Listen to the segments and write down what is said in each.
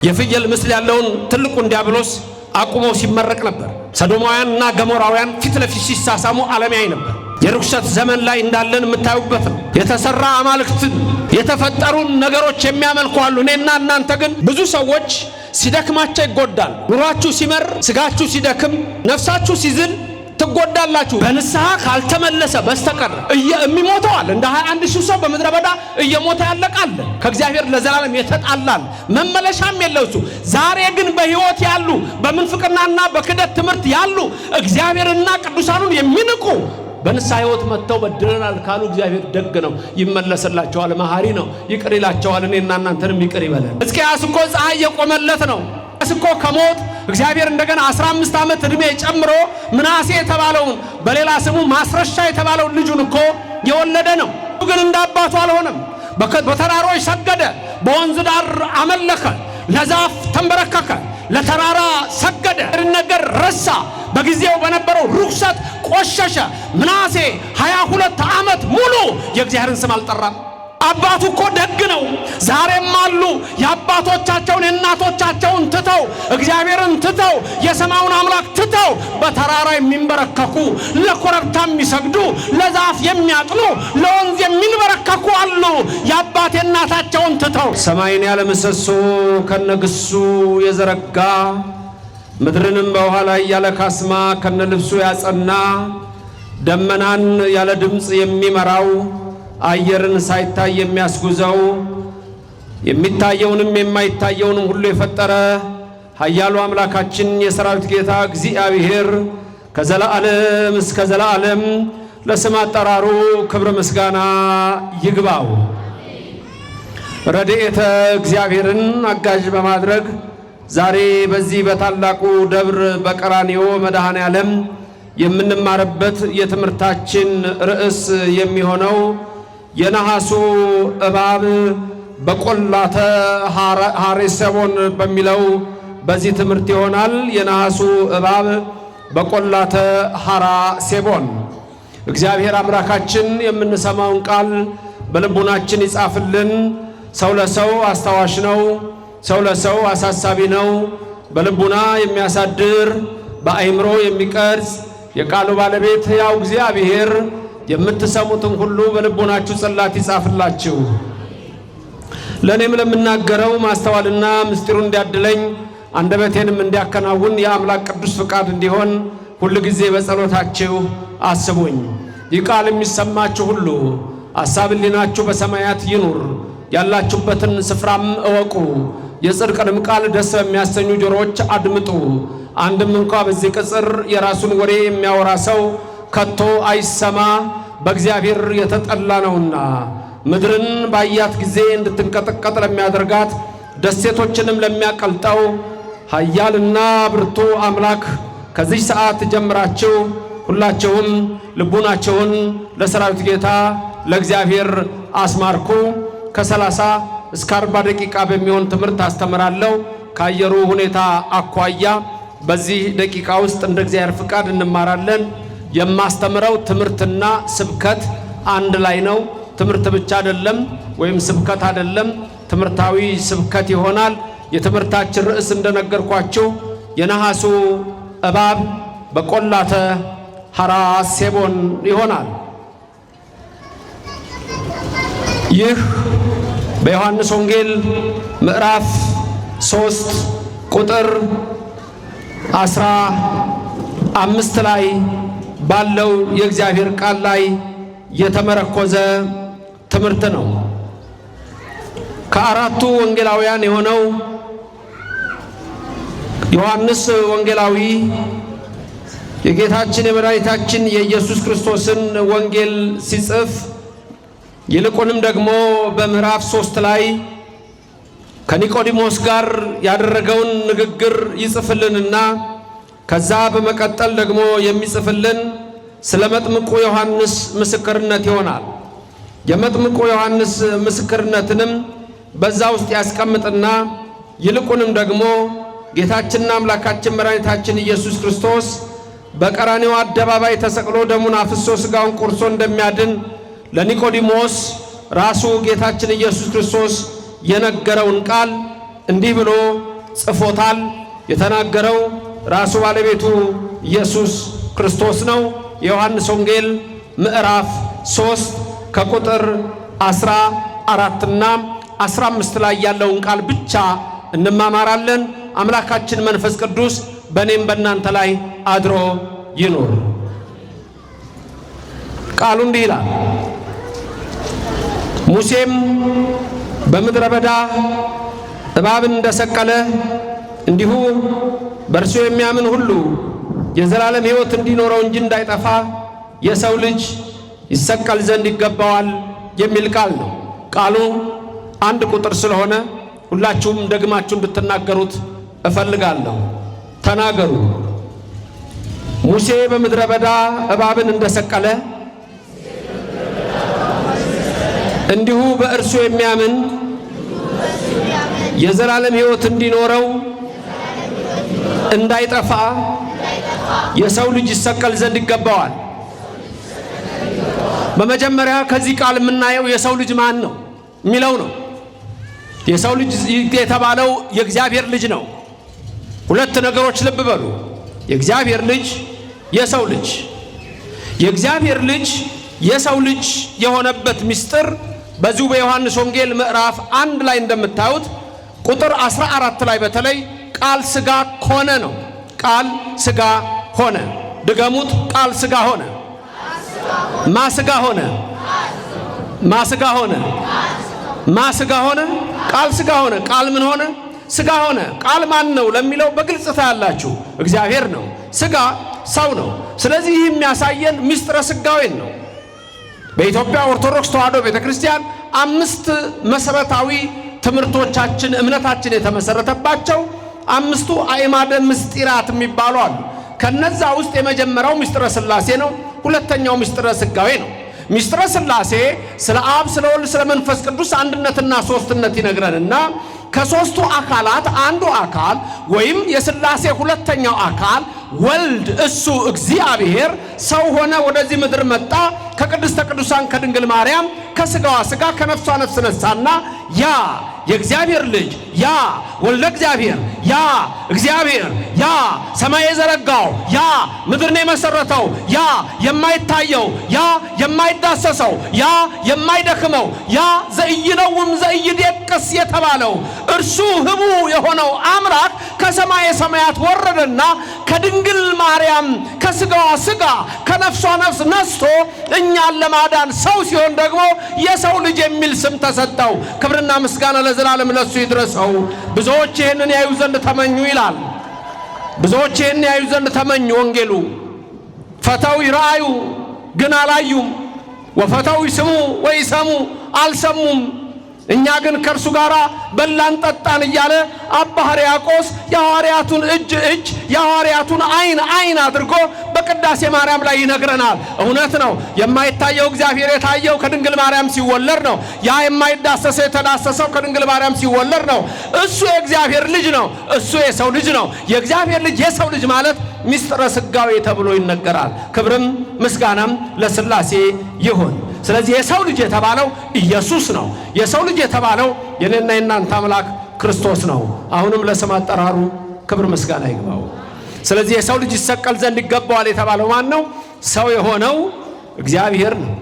የፍየል ምስል ያለውን ትልቁን ዲያብሎስ አቁሞ ሲመረቅ ነበር። ሰዶማውያንና ገሞራውያን ፊት ለፊት ሲሳሳሙ ዓለም ያይ ነበር። የርኩሰት ዘመን ላይ እንዳለን የምታዩበት ነው። የተሰራ አማልክት የተፈጠሩ ነገሮች የሚያመልኩ አሉ። እኔና እናንተ ግን ብዙ ሰዎች ሲደክማቸው ይጎዳል። ኑሯችሁ ሲመር፣ ስጋችሁ ሲደክም፣ ነፍሳችሁ ሲዝል ትጎዳላችሁ። በንስሐ ካልተመለሰ በስተቀር የሚሞተዋል። እንደ 21,000 ሰው በምድረ በዳ እየሞተ ያለቃል። ከእግዚአብሔር ለዘላለም የተጣላል፣ መመለሻም የለው እሱ። ዛሬ ግን በሕይወት ያሉ በምንፍቅናና በክደት ትምህርት ያሉ እግዚአብሔርና ቅዱሳኑን የሚንቁ በንስሐ ሕይወት መጥተው በድለናል ካሉ እግዚአብሔር ደግ ነው፣ ይመለስላቸዋል፣ መሐሪ ነው፣ ይቅር ይላቸዋል። እኔና እናንተንም ይቅር ይበለን። ሕዝቅያስ እኮ ፀሐይ የቆመለት ነው። እኮ ከሞት እግዚአብሔር እንደገና 15 ዓመት ዕድሜ ጨምሮ ምናሴ የተባለውን በሌላ ስሙ ማስረሻ የተባለውን ልጁን እኮ የወለደ ነው። ግን እንዳባቱ አልሆነም። በተራሮች ሰገደ፣ በወንዝ ዳር አመለከ፣ ለዛፍ ተንበረከከ፣ ለተራራ ሰገደ። ነገር ረሳ። በጊዜው በነበረው ርኩሰት ቆሸሸ። ምናሴ 22 ዓመት ሙሉ የእግዚአብሔርን ስም አልጠራም። አባቱ እኮ ደግ ነው። ዛሬም አሉ የአባቶቻቸውን የእናቶቻቸውን ትተው እግዚአብሔርን ትተው የሰማዩን አምላክ ትተው በተራራ የሚንበረከኩ፣ ለኮረብታ የሚሰግዱ፣ ለዛፍ የሚያጥኑ፣ ለወንዝ የሚንበረከኩ አሉ። የአባት የእናታቸውን ትተው ሰማይን ያለ ምሰሶ ከነግሱ የዘረጋ ምድርንም በውሃ ላይ ያለ ካስማ ከነልብሱ ያጸና ደመናን ያለ ድምፅ የሚመራው አየርን ሳይታይ የሚያስጉዘው የሚታየውንም የማይታየውንም ሁሉ የፈጠረ ኃያሉ አምላካችን የሰራዊት ጌታ እግዚአብሔር ከዘላለም እስከ ዘላለም ለስም አጠራሩ ክብር ምስጋና ይግባው። ረድኤተ እግዚአብሔርን አጋዥ በማድረግ ዛሬ በዚህ በታላቁ ደብር በቀራንዮ መድኃኔ ዓለም የምንማርበት የትምህርታችን ርዕስ የሚሆነው የነሐሱ እባብ በቆላተ ሐሬሴቦን በሚለው በዚህ ትምህርት ይሆናል። የነሐሱ እባብ በቆላተ ሐሬሴቦን። እግዚአብሔር አምላካችን የምንሰማውን ቃል በልቡናችን ይጻፍልን። ሰው ለሰው አስታዋሽ ነው፣ ሰው ለሰው አሳሳቢ ነው። በልቡና የሚያሳድር በአእምሮ የሚቀርጽ የቃሉ ባለቤት ያው እግዚአብሔር የምትሰሙትን ሁሉ በልቦናችሁ ጽላት ይጻፍላችሁ። ለኔም ለምናገረው ማስተዋልና ምስጢሩን እንዲያድለኝ አንደበቴንም እንዲያከናውን የአምላክ ቅዱስ ፍቃድ እንዲሆን ሁሉ ጊዜ በጸሎታችሁ አስቡኝ። ይህ ቃል የሚሰማችሁ ሁሉ ሐሳብ ሕሊናችሁ በሰማያት ይኑር። ያላችሁበትን ስፍራም እወቁ። የጽድቅንም ቃል ደስ በሚያሰኙ ጆሮዎች አድምጡ። አንድም እንኳ በዚህ ቅጽር የራሱን ወሬ የሚያወራ ሰው ከቶ አይሰማ፣ በእግዚአብሔር የተጠላ ነውና። ምድርን ባያት ጊዜ እንድትንቀጠቀጥ ለሚያደርጋት ደሴቶችንም ለሚያቀልጠው ኃያልና ብርቱ አምላክ ከዚህ ሰዓት ጀምራችሁ ሁላችሁም ልቡናችሁን ለሰራዊት ጌታ ለእግዚአብሔር አስማርኩ። ከ30 እስከ 40 ደቂቃ በሚሆን ትምህርት አስተምራለሁ። ከአየሩ ሁኔታ አኳያ በዚህ ደቂቃ ውስጥ እንደ እግዚአብሔር ፍቃድ እንማራለን። የማስተምረው ትምህርትና ስብከት አንድ ላይ ነው። ትምህርት ብቻ አይደለም፣ ወይም ስብከት አይደለም፣ ትምህርታዊ ስብከት ይሆናል። የትምህርታችን ርዕስ እንደነገርኳችሁ የነሐሱ እባብ በቆላተ ሐሬሴቦን ይሆናል። ይህ በዮሐንስ ወንጌል ምዕራፍ 3 ቁጥር 15 ላይ ባለው የእግዚአብሔር ቃል ላይ የተመረኮዘ ትምህርት ነው። ከአራቱ ወንጌላውያን የሆነው ዮሐንስ ወንጌላዊ የጌታችን የመድኃኒታችን የኢየሱስ ክርስቶስን ወንጌል ሲጽፍ ይልቁንም ደግሞ በምዕራፍ 3 ላይ ከኒቆዲሞስ ጋር ያደረገውን ንግግር ይጽፍልንና ከዛ በመቀጠል ደግሞ የሚጽፍልን ስለ መጥምቁ ዮሐንስ ምስክርነት ይሆናል። የመጥምቁ ዮሐንስ ምስክርነትንም በዛ ውስጥ ያስቀምጥና ይልቁንም ደግሞ ጌታችንና አምላካችን መድኃኒታችን ኢየሱስ ክርስቶስ በቀራንዮ አደባባይ ተሰቅሎ ደሙን አፍሶ ሥጋውን ቆርሶ እንደሚያድን ለኒቆዲሞስ ራሱ ጌታችን ኢየሱስ ክርስቶስ የነገረውን ቃል እንዲህ ብሎ ጽፎታል። የተናገረው ራሱ ባለቤቱ ኢየሱስ ክርስቶስ ነው። የዮሐንስ ወንጌል ምዕራፍ 3 ከቁጥር 14 እና 15 ላይ ያለውን ቃል ብቻ እንማማራለን። አምላካችን መንፈስ ቅዱስ በእኔም በእናንተ ላይ አድሮ ይኑር። ቃሉ እንዲህ ይላል። ሙሴም በምድረ በዳ እባብን እንደሰቀለ እንዲሁ በእርሱ የሚያምን ሁሉ የዘላለም ሕይወት እንዲኖረው እንጂ እንዳይጠፋ የሰው ልጅ ይሰቀል ዘንድ ይገባዋል የሚል ቃል ነው። ቃሉ አንድ ቁጥር ስለሆነ ሁላችሁም ደግማችሁ እንድትናገሩት እፈልጋለሁ። ተናገሩ። ሙሴ በምድረ በዳ እባብን እንደሰቀለ እንዲሁ በእርሱ የሚያምን የዘላለም ሕይወት እንዲኖረው እንዳይጠፋ የሰው ልጅ ይሰቀል ዘንድ ይገባዋል። በመጀመሪያ ከዚህ ቃል የምናየው የሰው ልጅ ማን ነው የሚለው ነው። የሰው ልጅ የተባለው የእግዚአብሔር ልጅ ነው። ሁለት ነገሮች ልብ በሉ። የእግዚአብሔር ልጅ፣ የሰው ልጅ። የእግዚአብሔር ልጅ የሰው ልጅ የሆነበት ምስጢር በዚሁ በዮሐንስ ወንጌል ምዕራፍ 1 ላይ እንደምታዩት ቁጥር 14 ላይ በተለይ ቃል ሥጋ ሆነ ነው። ቃል ሥጋ ሆነ። ድገሙት። ቃል ሥጋ ሆነ። ማሥጋ ሆነ። ማሥጋ ሆነ። ማሥጋ ሆነ። ቃል ሥጋ ሆነ። ቃል ምን ሆነ? ሥጋ ሆነ። ቃል ማን ነው ለሚለው በግልጽ ታያላችሁ። እግዚአብሔር ነው። ሥጋ ሰው ነው። ስለዚህ ይህ የሚያሳየን ምስጢረ ሥጋዌን ነው። በኢትዮጵያ ኦርቶዶክስ ተዋሕዶ ቤተክርስቲያን 5 መሰረታዊ ትምህርቶቻችን እምነታችን የተመሰረተባቸው 5ቱ አዕማደ ምስጢራት የሚባሉ አሉ። ከነዛ ውስጥ የመጀመሪያው ምስጢረ ሥላሴ ነው። ሁለተኛው ምስጢረ ሥጋዌ ነው። ምስጢረ ሥላሴ ስለ አብ፣ ስለ ወልድ፣ ስለ መንፈስ ቅዱስ አንድነትና ሶስትነት ይነግረንና ከሶስቱ አካላት አንዱ አካል ወይም የሥላሴ ሁለተኛው አካል ወልድ እሱ እግዚአብሔር ሰው ሆነ፣ ወደዚህ ምድር መጣ። ከቅድስተ ቅዱሳን ከድንግል ማርያም ከሥጋዋ ሥጋ ከነፍሷ ነፍስ ነሳና ያ የእግዚአብሔር ልጅ ያ ወልደ እግዚአብሔር ያ እግዚአብሔር ያ ሰማይ የዘረጋው ያ ምድርን የመሰረተው ያ የማይታየው ያ የማይዳሰሰው ያ የማይደክመው ያ ዘኢይነውም ዘኢይደቅስ የተባለው እርሱ ህቡ የሆነው አምላክ ከሰማየ ሰማያት ወረደና ከድንግል ማርያም ከሥጋዋ ሥጋ ከነፍሷ ነፍስ ነስቶ እኛን ለማዳን ሰው ሲሆን ደግሞ የሰው ልጅ የሚል ስም ተሰጠው። ክብርና ምስጋና ለዘላለም ለሱ ይድረሰው። ብዙዎች ይህንን ያዩ ዘንድ ተመኙ ይላል። ብዙዎች ይህንን ያዩ ዘንድ ተመኙ። ወንጌሉ ፈተው ይራዩ ግን አላዩም፣ ወፈተው ይስሙ ወይሰሙ አልሰሙም። እኛ ግን ከእርሱ ጋር በላን ጠጣን እያለ አባ ሕርያቆስ የሐዋርያቱን እጅ የሐዋርያቱን ዓይን አድርጎ በቅዳሴ ማርያም ላይ ይነግረናል። እውነት ነው። የማይታየው እግዚአብሔር የታየው ከድንግል ማርያም ሲወለድ ነው። ያ የማይዳሰሰው የተዳሰሰው ከድንግል ማርያም ሲወለድ ነው። እሱ የእግዚአብሔር ልጅ ነው። እሱ የሰው ልጅ ነው። የእግዚአብሔር ልጅ የሰው ልጅ ማለት ምስጢረ ሥጋዌ ተብሎ ይነገራል። ክብርም ምስጋናም ለሥላሴ ይሁን። ስለዚህ የሰው ልጅ የተባለው ኢየሱስ ነው። የሰው ልጅ የተባለው የኔና የናንተ አምላክ ክርስቶስ ነው። አሁንም ለስም አጠራሩ ክብር ምስጋና ይግባው። ስለዚህ የሰው ልጅ ይሰቀል ዘንድ ይገባዋል የተባለው ማን ነው? ሰው የሆነው እግዚአብሔር ነው።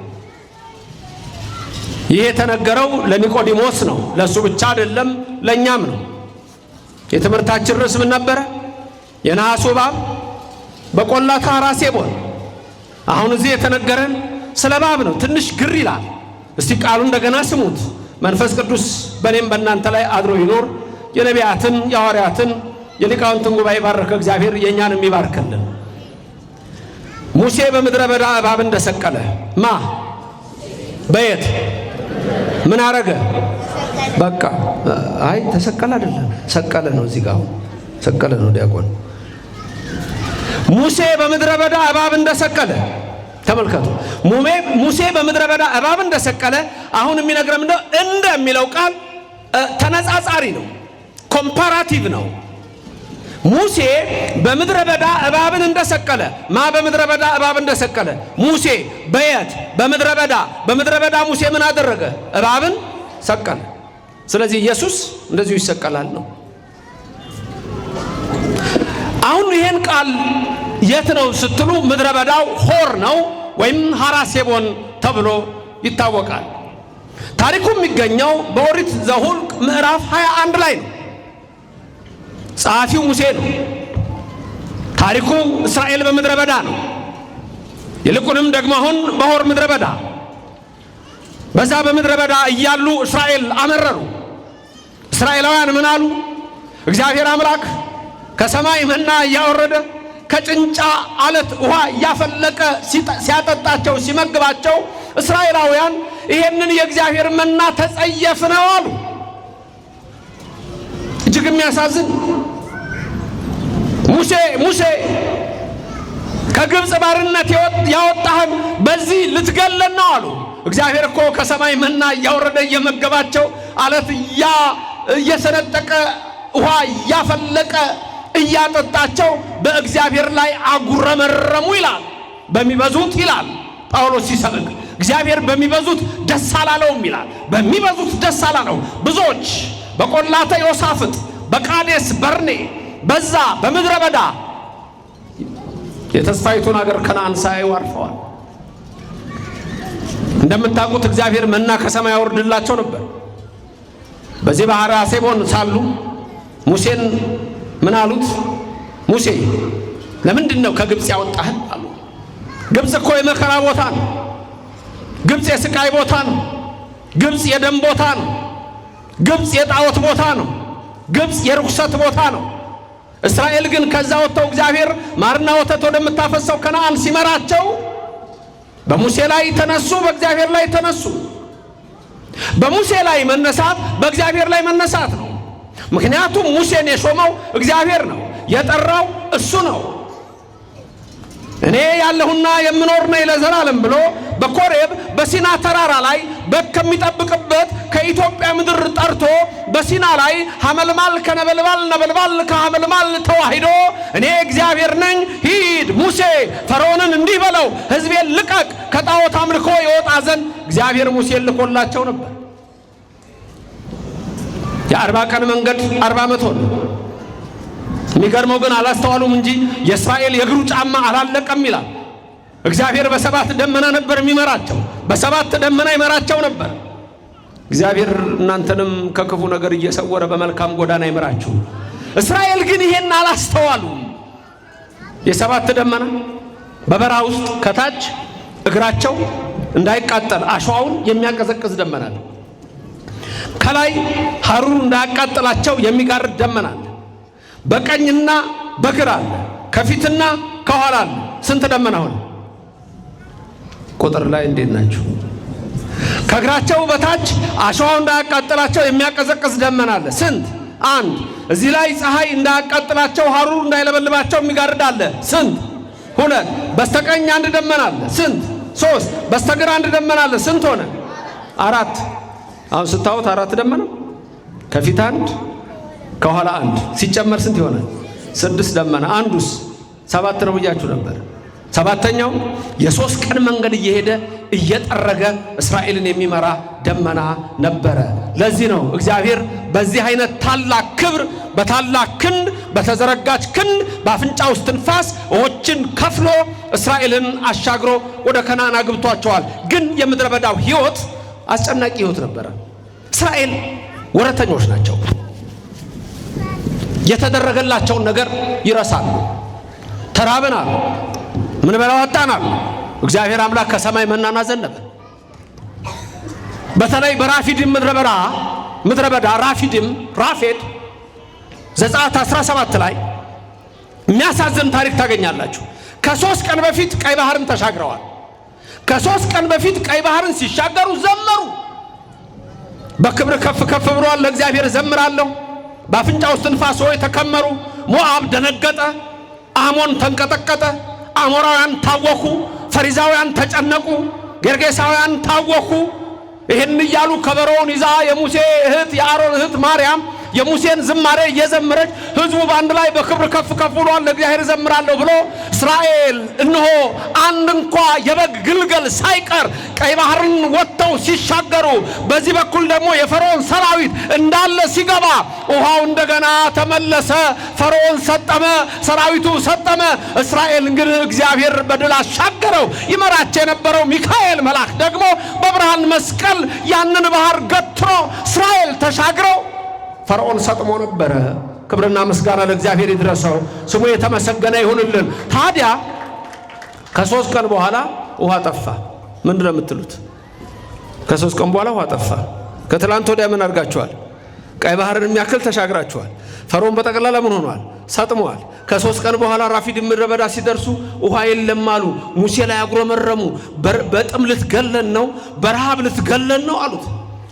ይህ የተነገረው ለኒቆዲሞስ ነው። ለሱ ብቻ አይደለም፣ ለኛም ነው። የትምህርታችን ርዕስ ምን ነበረ? የነሐሱ እባብ በቆላታ ራሴቦን። አሁን እዚህ የተነገረን ስለ እባብ ነው። ትንሽ ግር ይላል። እስቲ ቃሉ እንደገና ስሙት። መንፈስ ቅዱስ በእኔም በእናንተ ላይ አድሮ ይኖር። የነቢያትን የሐዋርያትን የሊቃውንትን ጉባኤ ባረከ እግዚአብሔር የእኛንም ይባርክልን። ሙሴ በምድረ በዳ እባብ እንደሰቀለ በየት ምን አረገ? በቃ አይ ተሰቀለ አይደለም፣ ሰቀለ ነው። እዚህ ጋር ሰቀለ ነው ዲያቆን። ሙሴ በምድረ በዳ እባብ እንደሰቀለ ተመልከቱ። ሙሴ በምድረ በዳ እባብ እንደሰቀለ አሁን የሚነግረን እንደሚለው ቃል ተነጻጻሪ ነው፣ ኮምፓራቲቭ ነው። ሙሴ በምድረ በዳ እባብን እንደሰቀለ በምድረ በዳ እባብ እንደሰቀለ ሙሴ በየት? በምድረ በዳ። በምድረ በዳ ሙሴ ምን አደረገ? እባብን ሰቀለ። ስለዚህ ኢየሱስ እንደዚሁ ይሰቀላል ነው። ቃል የት ነው ስትሉ ምድረ በዳው ሆር ነው ወይም ሐራሴቦን ተብሎ ይታወቃል። ታሪኩ የሚገኘው በኦሪት ዘኍልቍ ምዕራፍ 21 ላይ ነው። ጸሐፊው ሙሴ ነው። ታሪኩ እስራኤል በምድረ በዳ ነው። ይልቁንም ደግሞ አሁን በሆር ምድረ በዳ በዛ በምድረ በዳ እያሉ እስራኤል አመረሩ። እስራኤላውያን ምን አሉ? እግዚአብሔር አምላክ ከሰማይ መና እያወረደ ከጭንጫ አለት ውሃ እያፈለቀ ሲያጠጣቸው ሲመግባቸው እስራኤላውያን ይሄንን የእግዚአብሔር መና ተጸየፍነው አሉ። እጅግ የሚያሳዝን ሙሴ ከግብፅ ባርነት ያወጣህን በዚህ ልትገለን ነው አሉ። እግዚአብሔር እኮ ከሰማይ መና እያወረደ እየመገባቸው አለት እየሰነጠቀ ውሃ እያፈለቀ እያጠጣቸው በእግዚአብሔር ላይ አጉረመረሙ ይላል። በሚበዙት ይላል ጳውሎስ ሲሰብክ እግዚአብሔር በሚበዙት ደስ አላለውም ይላል። በሚበዙት ደስ አላለው። ብዙዎች በቆላተ ዮሳፍጥ በቃዴስ በርኔ በዛ በምድረ በዳ የተስፋይቱን ሀገር ከነዓን ሳይው አርፈዋል። እንደምታውቁት እግዚአብሔር መና ከሰማይ ያወርድላቸው ነበር። በዚህ በሐራሴቦን ሳሉ ሙሴን ምን አሉት? ሙሴ ለምንድን ነው ከግብፅ ያወጣህን አሉ። ግብፅ እኮ የመከራ ቦታ ነው። ግብፅ የስቃይ ቦታ ነው። ግብፅ የደም ቦታ ነው። ግብፅ የጣዖት ቦታ ነው። ግብፅ የርኩሰት ቦታ ነው። እስራኤል ግን ከዛ ወጥተው እግዚአብሔር ማርና ወተት ወደምታፈሰው ከነዓን ሲመራቸው በሙሴ ላይ ተነሱ፣ በእግዚአብሔር ላይ ተነሱ። በሙሴ ላይ መነሳት በእግዚአብሔር ላይ መነሳት ነው። ምክንያቱም ሙሴን የሾመው እግዚአብሔር ነው፣ የጠራው እሱ ነው። እኔ ያለሁና የምኖር ነኝ ለዘላለም ብሎ በኮሬብ በሲና ተራራ ላይ በከሚጠብቅበት ከኢትዮጵያ ምድር ጠርቶ በሲና ላይ ሐመልማል ከነበልባል ነበልባል ከሐመልማል ተዋሂዶ እኔ እግዚአብሔር ነኝ፣ ሂድ ሙሴ ፈርዖንን እንዲህ በለው ሕዝቤን ልቀቅ ከጣዖት አምልኮ ይወጣ ዘንድ እግዚአብሔር ሙሴን ልኮላቸው ነበር። የ40 ቀን መንገድ 40 ዓመት ሆነ። የሚገርመው ግን አላስተዋሉም እንጂ የእስራኤል የእግሩ ጫማ አላለቀም ይላል። እግዚአብሔር በ7 ደመና ነበር የሚመራቸው፣ በ7 ደመና ይመራቸው ነበር። እግዚአብሔር እናንተንም ከክፉ ነገር እየሰወረ በመልካም ጎዳና ይመራችሁ። እስራኤል ግን ይሄን አላስተዋሉም። የ7 ደመና በበረሃ ውስጥ ከታች እግራቸው እንዳይቃጠል አሸዋውን የሚያቀዘቅዝ ደመና ነው። ከላይ ሐሩሩ እንዳያቃጥላቸው የሚጋርድ ደመና አለ። በቀኝና በግራ አለ፣ ከፊትና ከኋላ አለ። ስንት ደመና ሆነ? ቁጥር ላይ እንዴት ናችሁ? ከእግራቸው በታች አሸዋው እንዳያቃጥላቸው የሚያቀዘቅዝ ደመና አለ። ስንት? አንድ። እዚህ ላይ ፀሐይ እንዳያቃጥላቸው ሐሩሩ እንዳይለበልባቸው የሚጋርድ አለ። ስንት? ሁለት። በስተቀኝ አንድ ደመና አለ። ስንት? ሶስት። በስተግራ አንድ ደመና አለ። ስንት ሆነ? አራት። አሁን ስታዩት 4 ደመና፣ ከፊት አንድ ከኋላ አንድ ሲጨመር ስንት ይሆናል? 6 ደመና። አንዱስ 7 ነው ብያችሁ ነበር። 7ኛው የ3 ቀን መንገድ እየሄደ እየጠረገ እስራኤልን የሚመራ ደመና ነበረ። ለዚህ ነው እግዚአብሔር በዚህ አይነት ታላቅ ክብር በታላቅ ክንድ በተዘረጋች ክንድ በአፍንጫ ውስጥ ትንፋስ ውኆችን ከፍሎ እስራኤልን አሻግሮ ወደ ከነዓን አግብቷቸዋል። ግን የምድረ በዳው ሕይወት አስጨናቂ ሕይወት ነበረ። እስራኤል ወረተኞች ናቸው። የተደረገላቸውን ነገር ይረሳሉ። ተራብን አሉ፣ ምን በላው አጣን አሉ። እግዚአብሔር አምላክ ከሰማይ መናን አዘነበ። በተለይ በራፊድም ምድረ በዳ ራፌድ ዘጸአት 17 ላይ የሚያሳዝን ታሪክ ታገኛላችሁ። ከ3 ቀን በፊት ቀይ ባህርን ተሻግረዋል። ከ3 ቀን በፊት ቀይ ባህርን ሲሻገሩ ዘመሩ። በክብር ከፍ ከፍ ብሏል፣ ለእግዚአብሔር ዘምራለሁ። በአፍንጫው ትንፋስ ሆይ ተከመሩ። ሞዓብ ደነገጠ፣ አሞን ተንቀጠቀጠ፣ አሞራውያን ታወኩ፣ ፈሪዛውያን ተጨነቁ፣ ጌርጌሳውያን ታወኩ። ይህን እያሉ ከበሮውን ይዛ የሙሴ እህት የአሮን እህት ማርያም የሙሴን ዝማሬ እየዘመረች ህዝቡ ባንድ ላይ በክብር ከፍ ከፍ ብሏል ለእግዚአብሔር ዘምራለሁ ብሎ እስራኤል እነሆ አንድ እንኳ የበግ ግልገል ሳይቀር ቀይ ባህርን ወጥተው ሲሻገሩ በዚህ በኩል ደግሞ የፈርዖን ሰራዊት እንዳለ ሲገባ ውሃው እንደገና ተመለሰ። ፈርዖን ሰጠመ፣ ሰራዊቱ ሰጠመ። እስራኤል ግን እግዚአብሔር በድል አሻገረው። ይመራቸው የነበረው ሚካኤል መልአክ ደግሞ በብርሃን መስቀል ያንን ባህር ገትሮ እስራኤል ተሻግረው ፈርዖን ሰጥሞ ነበረ። ክብርና ምስጋና ለእግዚአብሔር ይድረሰው፣ ስሙ የተመሰገነ ይሁንልን። ታዲያ ከ3 ቀን በኋላ ውሃ ጠፋ። ምንድነው የምትሉት? ከ3 ቀን በኋላ ውሃ ጠፋ። ከትላንት ወዲያ ምን አድርጋችኋል? ቀይ ባህርን የሚያክል ተሻግራችኋል። ፈርዖን በጠቅላላ ምን ሆኗል? ሰጥሟል። ከ3 ቀን በኋላ ራፊድ ምድረ በዳ ሲደርሱ ውሃ የለም አሉ። ሙሴ ላይ አጉረመረሙ። በጥም ልትገለን ነው፣ በረሃብ ልትገለን ነው አሉት።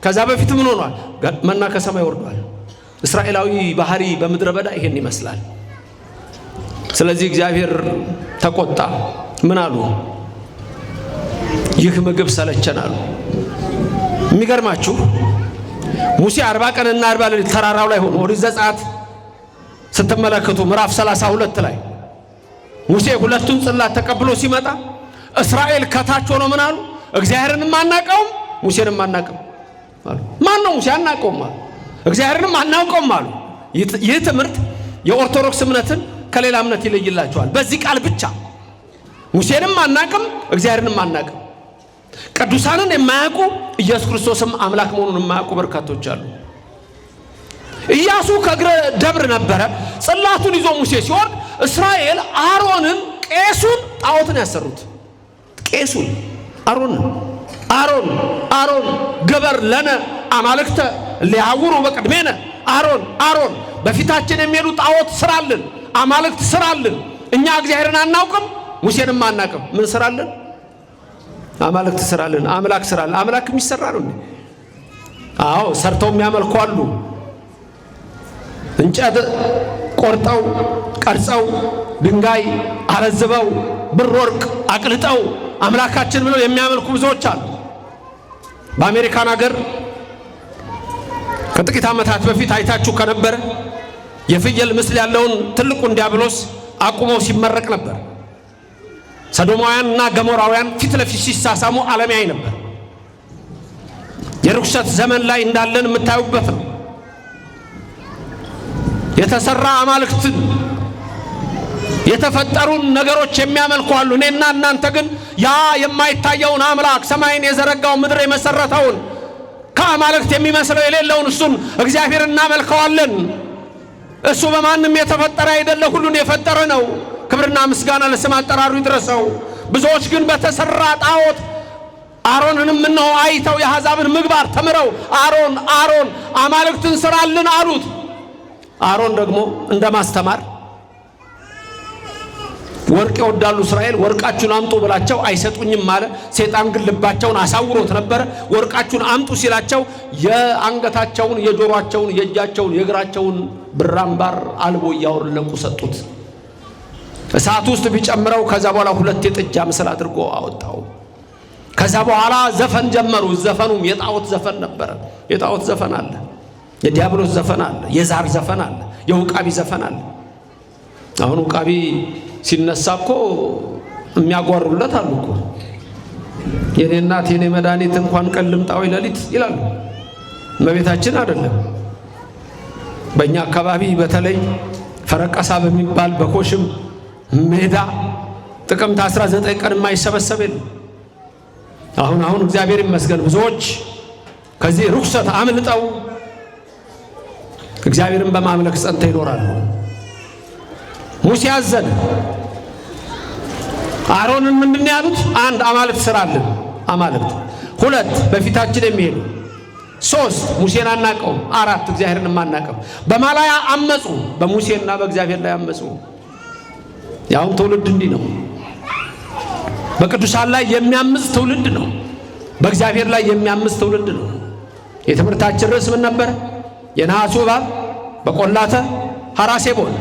ከዛ በፊት ምን ሆኗል? መና ከሰማይ ወርዷል። እስራኤላዊ ባህሪ በምድረ በዳ ይሄን ይመስላል። ስለዚህ እግዚአብሔር ተቆጣ። ምን አሉ? ይህ ምግብ ሰለቸን አሉ። የሚገርማችሁ ሙሴ 40 ቀንና 40 ሌሊት ተራራው ላይ ሆኖ ኦሪት ዘጸአት ስትመለከቱ ምዕራፍ 32 ላይ ሙሴ ሁለቱን ጽላት ተቀብሎ ሲመጣ እስራኤል ከታች ሆኖ ምን አሉ? እግዚአብሔርንም አናቀውም ሙሴንም አናቀውም አሉ። ማን ነው ሙሴ? አናቀውም አሉ። እግዚአብሔርንም አናውቀውም አሉ። ይህ ትምህርት የኦርቶዶክስ እምነትን ከሌላ እምነት ይለይላቸዋል። በዚህ ቃል ብቻ ሙሴንም አናቅም እግዚአብሔርንም አናቅም። ቅዱሳንን የማያውቁ ኢየሱስ ክርስቶስም አምላክ መሆኑን የማያውቁ በርካቶች አሉ። ኢያሱ ከእግረ ደብር ነበረ። ጽላቱን ይዞ ሙሴ ሲወርድ እስራኤል አሮንን ቄሱን ጣዖትን ያሰሩት። ቄሱን አሮን ገበር ለነ አማልክተ ሊያውሩ በቅድሜነ አሮን በፊታችን የሚሄዱ ጣዖት ስራልን፣ አማልክት ስራልን። እኛ እግዚአብሔርን አናውቅም ሙሴንም አናውቅም። ምን ስራልን? አማልክት ስራልን። አምላክ ስራልን። አምላክ የሚሰራ ነው እንዴ? አዎ ሰርተው የሚያመልኩ አሉ። እንጨት ቆርጠው ቀርጸው ድንጋይ አለዝበው ብር ወርቅ አቅልጠው አምላካችን ብለው የሚያመልኩ ብዙዎች አሉ። በአሜሪካን ሀገር ከጥቂት ዓመታት በፊት አይታችሁ ከነበረ የፍየል ምስል ያለውን ትልቁን ዲያብሎስ አቁመው ሲመረቅ ነበር። ሰዶማውያንና ገሞራውያን ፊት ለፊት ሲሳሳሙ ዓለም ያይ ነበር። የርኩሰት ዘመን ላይ እንዳለን የምታዩበት ነው። የተሰራ አማልክትን የተፈጠሩን ነገሮች የሚያመልኩ አሉ። እኔና እናንተ ግን ያ የማይታየውን አምላክ ሰማይን የዘረጋው ምድር የመሰረተውን ከአማልክት የሚመስለው የሌለውን እሱን እግዚአብሔር እናመልከዋለን። እሱ በማንም የተፈጠረ አይደለ፣ ሁሉን የፈጠረ ነው። ክብርና ምስጋና ለስም አጠራሩ ይድረሰው። ብዙዎች ግን በተሰራ ጣዖት አሮንንም ነው አይተው የአሕዛብን ምግባር ተምረው አሮን አማልክትን ስራልን አሉት። አሮን ደግሞ እንደማስተማር ወርቅ ይወዳሉ እስራኤል፣ ወርቃችሁን አምጡ ብላቸው አይሰጡኝም ማለ። ሰይጣን ግን ልባቸውን አሳውሮት ነበር። ወርቃችሁን አምጡ ሲላቸው የአንገታቸውን፣ የጆሮአቸውን፣ የእጃቸውን፣ የእግራቸውን ብራምባር አልቦ እያወረለቁ ሰጡት። እሳት ውስጥ ቢጨምረው ከዛ በኋላ 2 የጥጃ ምስል አድርጎ አወጣው። ከዛ በኋላ ዘፈን ጀመሩ። ዘፈኑም የጣዖት ዘፈን ነበር። የጣዖት ዘፈን አለ፣ የዲያብሎስ ዘፈን አለ፣ የዛር ዘፈን አለ፣ የውቃቢ ዘፈን አለ። አሁን ውቃቢ ሲነሳ እኮ የሚያጓሩለት አሉ እኮ። የኔ እናት የኔ መድኃኒት እንኳን ቀን ልምጣው ሌሊት ይላሉ። እመቤታችን አይደለም። በእኛ አካባቢ በተለይ ፈረቀሳ በሚባል በኮሽም ሜዳ ጥቅምት 19 ቀን የማይሰበሰብ የለም። አሁን እግዚአብሔር ይመስገን ብዙዎች ከዚህ ርኩሰት አምልጠው እግዚአብሔርን በማምለክ ጸንተው ይኖራሉ። ሙሴ አዘነ። አሮንን ምንድነው ያሉት? 1 አማልክት ስራልን፣ አማልክት 2 በፊታችን የሚሄዱ 3 ሙሴን አናቀው፣ 4 እግዚአብሔርን ማናቀው። በማላያ አመጹ፣ በሙሴና በእግዚአብሔር ላይ አመጹ። ያው ትውልድ እንዲህ ነው። በቅዱሳን ላይ የሚያምጽ ትውልድ ነው። በእግዚአብሔር ላይ የሚያምጽ ትውልድ ነው። የትምህርታችን ርዕስ ምን ነበር? የነሐሱ እባብ በቆላተ ሐራሴቦን።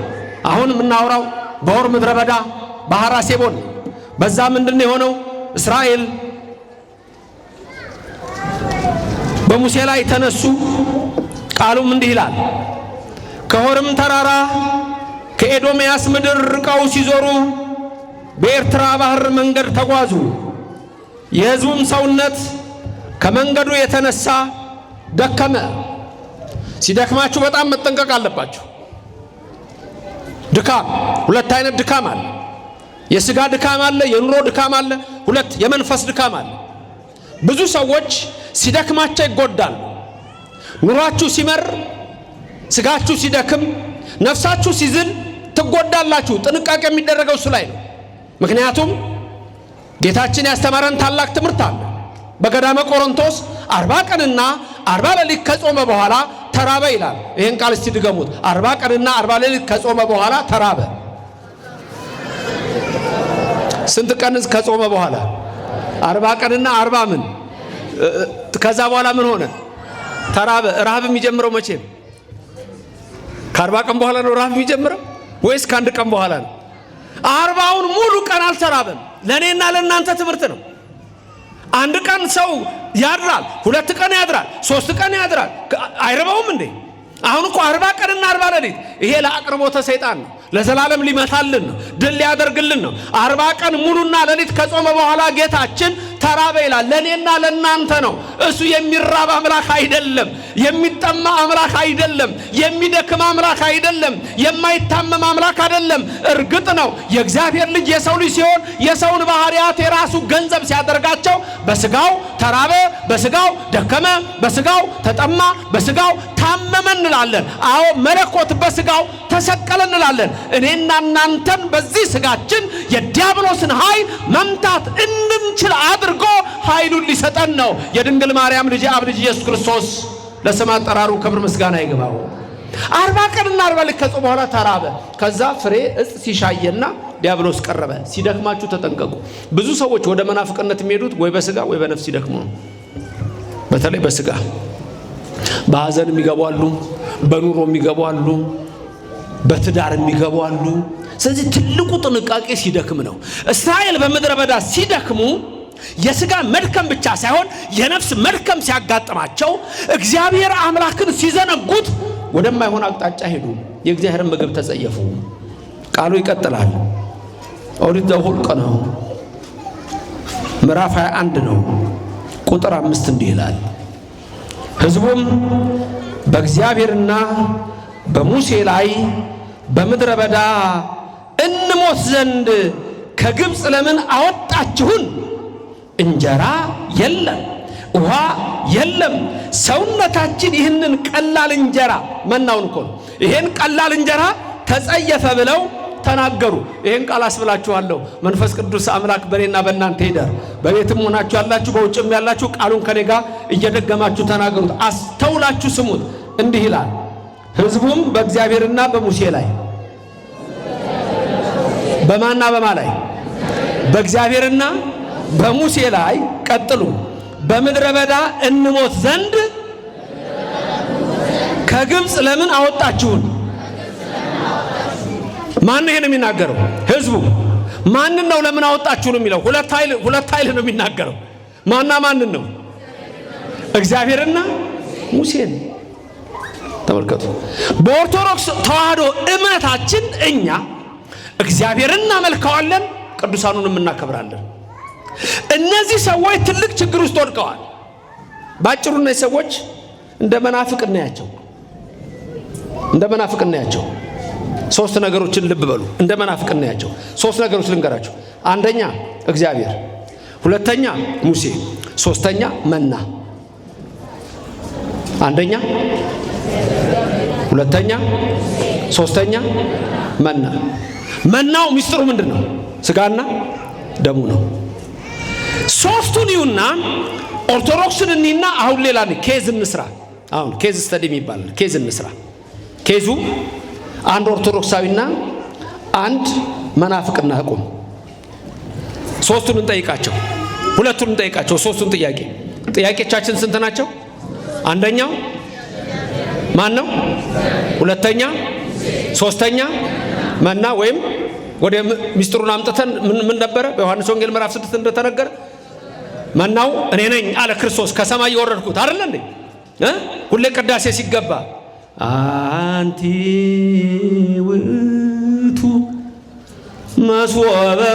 አሁን የምናወራው በሆር ምድረ በዳ በሐራሴቦን። በዛ ምንድነው የሆነው? እስራኤል በሙሴ ላይ ተነሱ። ቃሉም እንዲህ ይላል ከሆርም ተራራ ከኤዶምያስ ምድር ርቀው ሲዞሩ በኤርትራ ባህር መንገድ ተጓዙ። የሕዝቡም ሰውነት ከመንገዱ የተነሳ ደከመ። ሲደክማችሁ በጣም መጠንቀቅ አለባችሁ። ድካም ሁለት አይነት ድካም አለ። የሥጋ ድካም አለ፣ የኑሮ ድካም አለ። ሁለት የመንፈስ ድካም አለ። ብዙ ሰዎች ሲደክማቸው ይጎዳሉ። ኑሯችሁ ሲመር፣ ሥጋችሁ ሲደክም፣ ነፍሳችሁ ሲዝል ትጎዳላችሁ። ጥንቃቄ የሚደረገው እሱ ላይ ነው። ምክንያቱም ጌታችን ያስተማረን ታላቅ ትምህርት አለ። በገዳመ ቆሮንቶስ 40 ቀንና 40 ሌሊት ከጾመ በኋላ ተራበ ይላል። ይሄን ቃል እስቲ ድገሙት። 40 ቀንና 40 ሌሊት ከጾመ በኋላ ተራበ። ስንት ቀን ከጾመ በኋላ? 40 ቀንና 40 ምን? ከዛ በኋላ ምን ሆነ? ተራበ። ረሃብ የሚጀምረው መቼ ነው? ከ40 ቀን በኋላ ነው ረሃብ የሚጀምረው ወይስ ከአንድ ቀን በኋላ ነው? 40ውን ሙሉ ቀን አልተራበም። ለእኔና ለእናንተ ትምህርት ነው። አንድ ቀን ሰው ያድራል፣ 2 ቀን ያድራል፣ 3 ቀን ያድራል። አይረባውም እንዴ? አሁን እኮ 40 ቀንና 40 ሌሊት ይሄ ለአቅርቦተ ሰይጣን ነው። ለዘላለም ሊመታልን ነው፣ ድል ሊያደርግልን ነው። 40 ቀን ሙሉና ሌሊት ከጾመ በኋላ ጌታችን ተራበ ይላል። ለእኔና ለእናንተ ነው። እሱ የሚራብ አምላክ አይደለም፣ የሚጠማ አምላክ አይደለም፣ የሚደክም አምላክ አይደለም፣ የማይታመም አምላክ አይደለም። እርግጥ ነው የእግዚአብሔር ልጅ የሰው ልጅ ሲሆን የሰውን ባህሪያት የራሱ ገንዘብ ሲያደርጋቸው በስጋው ተራበ፣ በስጋው ደከመ፣ በስጋው ተጠማ፣ በስጋው ታመመ እንላለን። አዎ መለኮት በስጋው ተሰቀለ እንላለን። እኔና እናንተን በዚህ ስጋችን የዲያብሎስን ኃይል መምታት እንድንችል አድርጎ ኃይሉን ሊሰጠን ነው። የድንግል ማርያም ልጅ አብ ልጅ ኢየሱስ ክርስቶስ ለስም አጠራሩ ክብር ምስጋና ይግባው። 40 ቀንና 40 ሌሊት ከጾመ በኋላ ተራበ። ከዛ ፍሬ እጽ ሲሻየና ዲያብሎስ ቀረበ። ሲደክማችሁ ተጠንቀቁ። ብዙ ሰዎች ወደ መናፍቅነት የሚሄዱት ወይ በስጋ ወይ በነፍስ ሲደክሙ ነው። በተለይ በስጋ በሐዘን የሚገቡ አሉ፣ በኑሮ የሚገቡ አሉ፣ በትዳር የሚገቡ አሉ። ስለዚህ ትልቁ ጥንቃቄ ሲደክም ነው። እስራኤል በምድረ በዳ ሲደክሙ የሥጋ መድከም ብቻ ሳይሆን የነፍስ መድከም ሲያጋጥማቸው እግዚአብሔር አምላክን ሲዘነጉት ወደማይሆን አቅጣጫ ሄዱ። የእግዚአብሔርን ምግብ ተጸየፉ። ቃሉ ይቀጥላል። ኦሪት ዘኍልቍ ነው፣ ምዕራፍ 21 ነው፣ ቁጥር 5 እንዲህ ይላል። ሕዝቡም በእግዚአብሔርና በሙሴ ላይ በምድረ በዳ እንሞት ዘንድ ከግብፅ ለምን አወጣችሁን? እንጀራ የለም፣ ውሃ የለም። ሰውነታችን ይህንን ቀላል እንጀራ መናውን እኮ ነው፣ ይሄን ቀላል እንጀራ ተጸየፈ ብለው ተናገሩ። ይሄን ቃል አስብላችኋለሁ። መንፈስ ቅዱስ አምላክ በእኔና በእናንተ ይደር። በቤትም ሆናችሁ ያላችሁ በውጭም ያላችሁ ቃሉን ከኔ ጋር እየደገማችሁ ተናገሩት፣ አስተውላችሁ ስሙት። እንዲህ ይላል፣ ሕዝቡም በእግዚአብሔርና በሙሴ ላይ በማና በማ ላይ? በእግዚአብሔርና በሙሴ ላይ ቀጥሉ፣ በምድረ በዳ እንሞት ዘንድ ከግብፅ ለምን አወጣችሁን? ማን ይሄን የሚናገረው? ሕዝቡ። ማንን ነው ለምን አወጣችሁን የሚለው? ሁለት ኃይል ነው የሚናገረው። ማና ማንን ነው? እግዚአብሔርና ሙሴን። ተመልከቱ። በኦርቶዶክስ ተዋህዶ እምነታችን እኛ እግዚአብሔርን እናመልከዋለን፣ ቅዱሳኑንም እናከብራለን። እነዚህ ሰዎች ትልቅ ችግር ውስጥ ወድቀዋል። ባጭሩ እነዚህ ሰዎች እንደ መናፍቅ እናያቸው፣ እንደ መናፍቅ እናያቸው። 3 ነገሮችን ልብ በሉ። እንደ መናፍቅ እናያቸው። 3 ነገሮች ልንገራችሁ። አንደኛ እግዚአብሔር፣ ሁለተኛ ሙሴ፣ ሶስተኛ መና። አንደኛ፣ ሁለተኛ፣ ሶስተኛ መና። መናው ሚስጥሩ ምንድን ነው? ስጋና ደሙ ነው። ሶስቱን ይውና ኦርቶዶክስን እኒና አሁን ሌላ ኬዝ እንስራ። አሁን ኬዝ ስተዲ የሚባል ኬዝ እንስራ። ኬዙ አንድ ኦርቶዶክሳዊና አንድ መናፍቅና ቁም። ሶስቱን እንጠይቃቸው፣ ሁለቱን እንጠይቃቸው። ሶስቱን ጥያቄዎቻችን ስንት ናቸው? አንደኛው ማን ነው? ሁለተኛ፣ ሶስተኛ መና ወይም ወደ ሚስጥሩን አምጥተን ምን ነበረ? በዮሐንስ ወንጌል ምዕራፍ 6 እንደተነገረ መናው እኔ ነኝ አለ ክርስቶስ፣ ከሰማይ የወረድኩት አይደል እንዴ? ሁሌ ቅዳሴ ሲገባ አንቲ ውእቱ መሶበ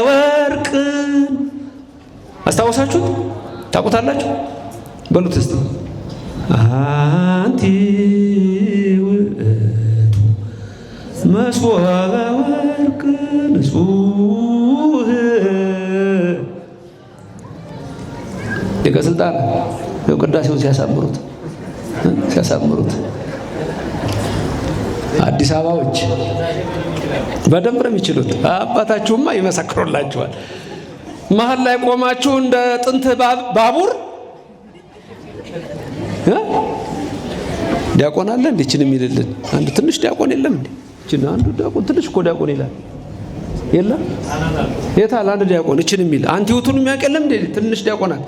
ወርቅ። አስታውሳችሁት ታውቁታላችሁ? በሉት እስቲ አንቲ ውእቱ መሶበ ወርቅ ንጹሕ ሊቀ ሥልጣን ቅዳሴውን ሲያሳምሩት አዲስ አበባዎች በደንብ ነው የሚችሉት። አባታችሁማ ይመሰክሩላችኋል። መሀል ላይ ቆማችሁ እንደ ጥንት ባቡር ዲያቆን አለ እንዴ እችን የሚልልን አንድ ትንሽ ዲያቆን የለም እንዴ? እችን አንዱ ዲያቆን ትንሽ እኮ ዲያቆን ይላል የለም? የታል አንድ ዲያቆን እችን የሚል አንቲውቱን የሚያውቅ የለም እንዴ? ትንሽ ዲያቆናት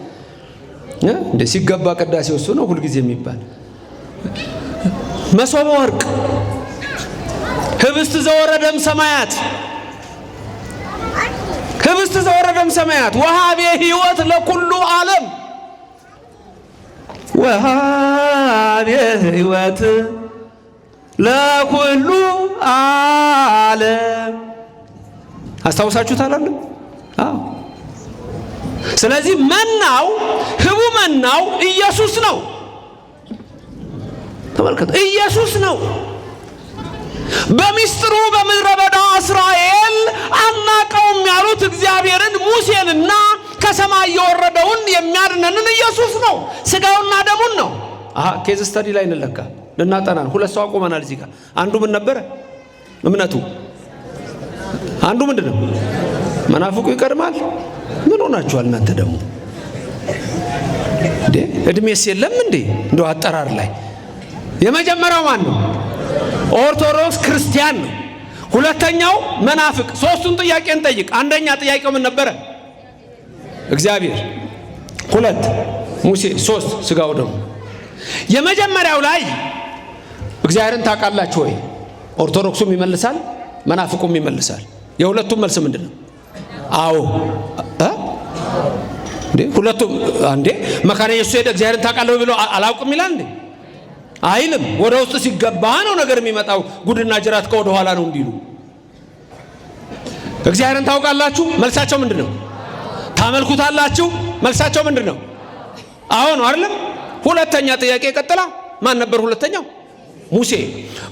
እንዴ ሲገባ ቅዳሴ ወሱ ነው ሁልጊዜ የሚባል መሶበ ወርቅ ህብስት ዘወረደም ሰማያት ህብስት ዘወረደም ሰማያት ወሃቤ ሕይወት ለኩሉ ዓለም ወሃቤ ሕይወት ለኩሉ ዓለም። አስታውሳችሁታል አይደል? አዎ። ስለዚህ መናው ህቡ መናው ኢየሱስ ነው። ተመልከቱ፣ ኢየሱስ ነው። በሚስጥሩ በምድረ በዳ እስራኤል አናቀውም ያሉት እግዚአብሔርን ሙሴንና ከሰማይ የወረደውን የሚያድነንን ኢየሱስ ነው። ስጋውና ደሙን ነው። ኬዝ ስተዲ ላይ እንለካ ልናጠናን ሁለት ሰው አቆመናል እዚህ ጋር። አንዱ ምን ነበረ? እምነቱ። አንዱ ምንድነው? መናፍቁ ይቀድማል። ምን ሆናችኋል እናንተ ደግሞ እንዴ? እድሜስ የለም እንዴ? እንደው አጠራር ላይ የመጀመሪያው ማን ነው? ኦርቶዶክስ ክርስቲያን ነው። ሁለተኛው መናፍቅ። ሶስቱን ጥያቄ እንጠይቅ። አንደኛ ጥያቄው ምን ነበረ? እግዚአብሔር። ሁለት ሙሴ። ሶስት ስጋው ደግሞ። የመጀመሪያው ላይ እግዚአብሔርን ታውቃላችሁ ወይ? ኦርቶዶክሱም ይመልሳል፣ መናፍቁም ይመልሳል። የሁለቱም መልስ ምንድን ነው? አዎ። እንዴ ሁለቱም አንዴ መካነ ኢየሱስ ሄደ እግዚአብሔርን ታውቃለህ ብሎ አላውቅም ይላል እንዴ? አይልም። ወደ ውስጥ ሲገባ ነው ነገር የሚመጣው። ጉድና ጅራት ከወደ ኋላ ነው እንዲሉ። እግዚአብሔርን ታውቃላችሁ? መልሳቸው ምንድነው? ታመልኩታላችሁ? መልሳቸው ምንድነው? አዎ ነው አይደለም? ሁለተኛ ጥያቄ ቀጥላ ማን ነበር ሁለተኛው? ሙሴ።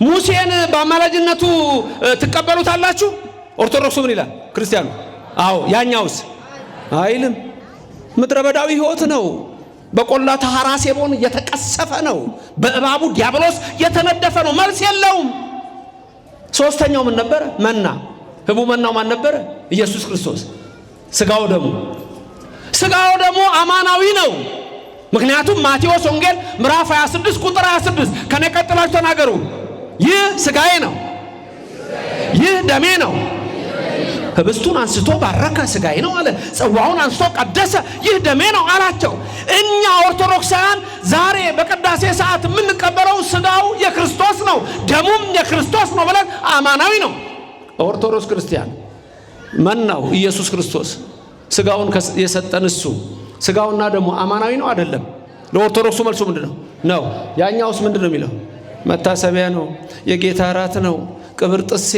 ሙሴን በአማላጅነቱ ትቀበሉታላችሁ? ኦርቶዶክሱ ምን ይላል? ክርስቲያኑ አዎ። ያኛውስ? አይልም። ምድረ በዳዊ ሕይወት ነው። በቆላ ተሐራሴቦን የተቀሰፈ ነው። በእባቡ ዲያብሎስ የተነደፈ ነው። መልስ የለውም። ሶስተኛው ምን ነበረ? መና። ህቡ መናው ማን ነበረ? ኢየሱስ ክርስቶስ። ስጋው ደግሞ አማናዊ ነው። ምክንያቱም ማቴዎስ ወንጌል ምዕራፍ 26 ቁጥር 26 ከኔ ቀጥላችሁ ተናገሩ። ይህ ስጋዬ ነው፣ ይህ ደሜ ነው። ህብስቱን አንስቶ ባረከ፣ ስጋዬ ነው አለ። ጽዋውን አንስቶ ቀደሰ፣ ይህ ደሜ ነው አላቸው። እኛ ኦርቶዶክሳውያን ዛሬ በቅዳሴ ሰዓት የምንቀበለው ስጋው የክርስቶስ ነው፣ ደሙም የክርስቶስ ነው ብለን አማናዊ ነው። ኦርቶዶክስ ክርስቲያን መናው ኢየሱስ ክርስቶስ፣ ስጋውን የሰጠን እሱ። ስጋውና ደሙ አማናዊ ነው አይደለም? ለኦርቶዶክሱ መልሱ ምንድነው? ነው። ያኛውስ ምንድነው የሚለው? መታሰቢያ ነው፣ የጌታ እራት ነው፣ ቅብር ጥሴ፣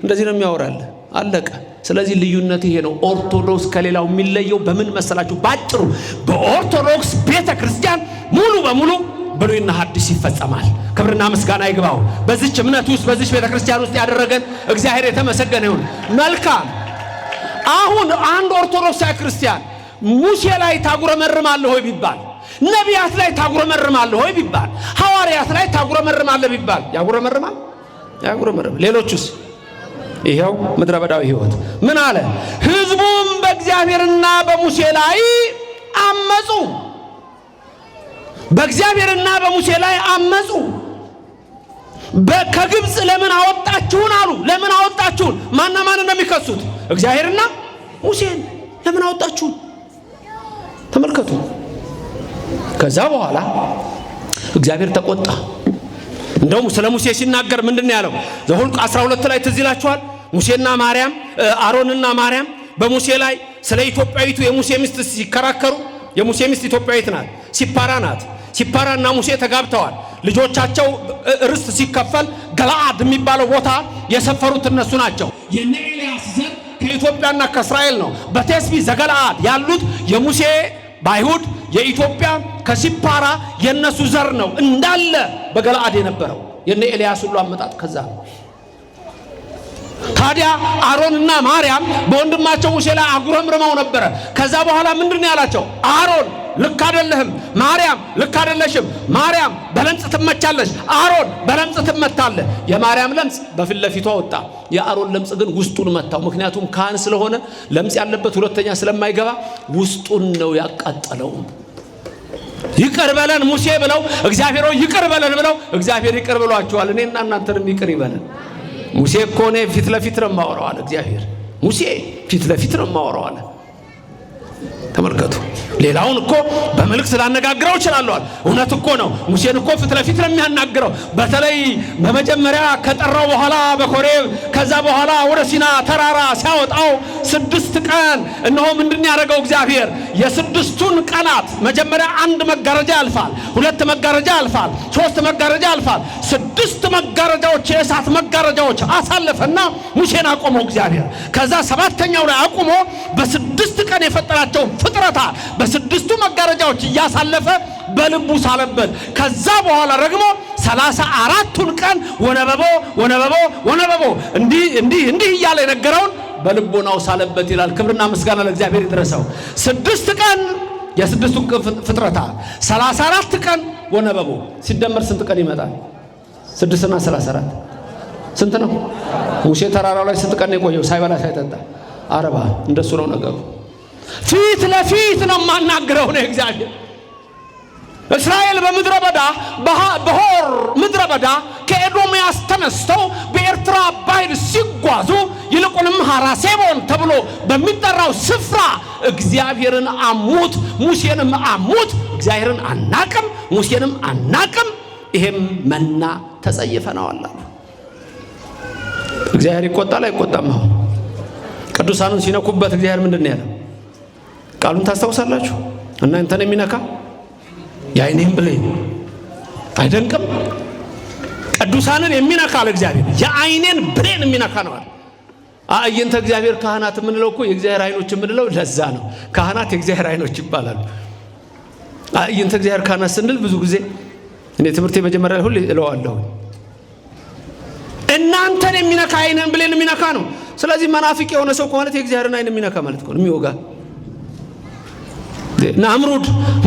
እንደዚህ ነው የሚያወራል። አለቀ። ስለዚህ ልዩነት ይሄ ነው። ኦርቶዶክስ ከሌላው የሚለየው በምን መሰላችሁ? ባጭሩ በኦርቶዶክስ ቤተ ክርስቲያን ሙሉ በሙሉ ብሉይና ሐዲስ ይፈጸማል። ክብርና ምስጋና ይግባው። በዚች እምነት ውስጥ በዚች ቤተ ክርስቲያን ውስጥ ያደረገን እግዚአብሔር የተመሰገነ ይሁን። መልካም። አሁን አንድ ኦርቶዶክሳዊ ክርስቲያን ሙሴ ላይ ታጉረመርማለህ ሆይ ቢባል፣ ነቢያት ላይ ታጉረመርማለህ ሆይ ቢባል፣ ሐዋርያት ላይ ታጉረመርማለህ ቢባል ያጉረመርማል? ሌሎቹስ? ይሄው ምድረ በዳዊ ሕይወት ምን አለ? ሕዝቡም በእግዚአብሔርና በሙሴ ላይ አመጹ። በእግዚአብሔርና በሙሴ ላይ አመጹ። ከግብፅ ለምን አወጣችሁን አሉ። ለምን አወጣችሁን? ማን ነው የሚከሱት? እግዚአብሔርና ሙሴን። ለምን አወጣችሁን? ተመልከቱ። ከዛ በኋላ እግዚአብሔር ተቆጣ። እንደውም ስለ ሙሴ ሲናገር ምንድነው ያለው? ዘኍልቍ 12 ላይ ትዝ ይላችኋል። ሙሴና ማርያም፣ አሮንና ማርያም በሙሴ ላይ ስለ ኢትዮጵያዊቱ የሙሴ ሚስት ሲከራከሩ፣ የሙሴ ሚስት ኢትዮጵያዊት ናት፣ ሲፓራ ናት። ሲፓራና ሙሴ ተጋብተዋል። ልጆቻቸው ርስት ሲከፈል ገለዓድ የሚባለው ቦታ የሰፈሩት እነሱ ናቸው። የነ ኤልያስ ዘር ከኢትዮጵያና ከእስራኤል ነው። በቴስቢ ዘገለዓድ ያሉት የሙሴ ባይሁድ የኢትዮጵያ ከሲፓራ የነሱ ዘር ነው እንዳለ በገለዓድ የነበረው የነ ኤልያስ ሁሉ አመጣጥ ከዛ ነው። ታዲያ አሮንና ማርያም በወንድማቸው ሙሴ ላይ አጉረምርመው ነበር። ከዛ በኋላ ምንድነው ያላቸው? አሮን ልክ አይደለህም፣ ማርያም ልክ አይደለሽም። ማርያም በለምጽ ትመቻለሽ፣ አሮን በለምጽ ትመታለህ። የማርያም ለምጽ በፊት ለፊቷ ወጣ፣ የአሮን ለምጽ ግን ውስጡን መታው። ምክንያቱም ካህን ስለሆነ ለምጽ ያለበት ሁለተኛ ስለማይገባ ውስጡን ነው ያቃጠለው። ይቅር በለን ሙሴ ብለው እግዚአብሔር ይቅር በለን ብለው እግዚአብሔር ይቅር ብሏቸዋል። እኔና እናንተንም ይቅር ይበለን። ሙሴ እኮ ነው ፊት ለፊት ነው ማወራው አለ እግዚአብሔር። ሙሴ ፊት ለፊት ነው ማወራው አለ። ተመልከቱ። ሌላውን እኮ በመልእክት ላነጋግረው ይችላል። እውነት እኮ ነው። ሙሴን እኮ ፊት ለፊት ነው የሚያናግረው። በተለይ በመጀመሪያ ከጠራው በኋላ በኮሬብ ከዛ በኋላ ወደ ሲና ተራራ ሲያወጣው 6 ቀን እነሆ ምንድን ያደረገው እግዚአብሔር የስድስቱን ቀናት መጀመሪያ 1 መጋረጃ ያልፋል፣ 2 መጋረጃ ያልፋል፣ 3 መጋረጃ ያልፋል። 6 መጋረጃዎች የእሳት መጋረጃዎች አሳለፈና ሙሴን አቆመው እግዚአብሔር። ከዛ 7ኛው ላይ አቁሞ በ6 ቀን የፈጠራቸው ፍጥረታት በ6ቱ መጋረጃዎች እያሳለፈ በልቡ ሳለበት። ከዛ በኋላ ደግሞ 34ቱን ቀን ወነበቦ ወነበቦ ወነበቦ እንዲህ እያለ የነገረውን በልቦናው ሳለበት ይላል። ክብርና ምስጋና ለእግዚአብሔር ይድረሰው። 6 ቀን የ6ቱ ፍጥረታት 34 ቀን ወነበቦ ሲደመር ስንት ቀን ይመጣል? 6 እና 34 ስንት ነው? ሙሴ ተራራው ላይ ስንት ቀን የቆየው ሳይበላ ሳይጠጣ? 40። እንደሱ ነው ነገሩ። ፊት ለፊት ነው ማናገረው ነው እግዚአብሔር። እስራኤል በምድረ በዳ በሆር ምድረ በዳ ከኤዶምያስ ተነስተው በኤርትራ ባሕር ሲጓዙ ይልቁንም ሐራሴቦን ተብሎ በሚጠራው ስፍራ እግዚአብሔርን አሙት፣ ሙሴንም አሙት። እግዚአብሔርን አናቅም፣ ሙሴንም አናቅም። ይሄም መና ተጸይፈናል አሉ። እግዚአብሔር ይቆጣል አይቆጣም? ቅዱሳኑን ሲነኩበት እግዚአብሔር ምንድን ነው ያለው? ቃሉን ታስታውሳላችሁ? እናንተን የሚነካ የዓይኔን ብሌን አይደንቅም? ቅዱሳንን የሚነካ ለእግዚአብሔር የዓይኔን ብሌን የሚነካ ነው አለ። አየንተ እግዚአብሔር ካህናት የምንለው እኮ የእግዚአብሔር ዓይኖች የምንለው ለዛ ነው። ካህናት የእግዚአብሔር ዓይኖች ይባላሉ። አየንተ እግዚአብሔር ካህናት ስንል ብዙ ጊዜ እኔ ትምህርቴ መጀመሪያ ላይ ሁሉ እለዋለሁ እናንተን የሚነካ ዓይኔን ብሌን የሚነካ ነው። ስለዚህ መናፍቅ የሆነ ሰው ከሆነ የእግዚአብሔርን ዓይን የሚነካ ማለት ነው፣ የሚወጋ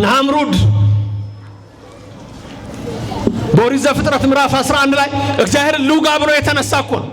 ናምሩድ በኦሪት ዘፍጥረት ምዕራፍ 11 ላይ እግዚአብሔርን ልውጋ ብሎ የተነሳ እኮ ነው።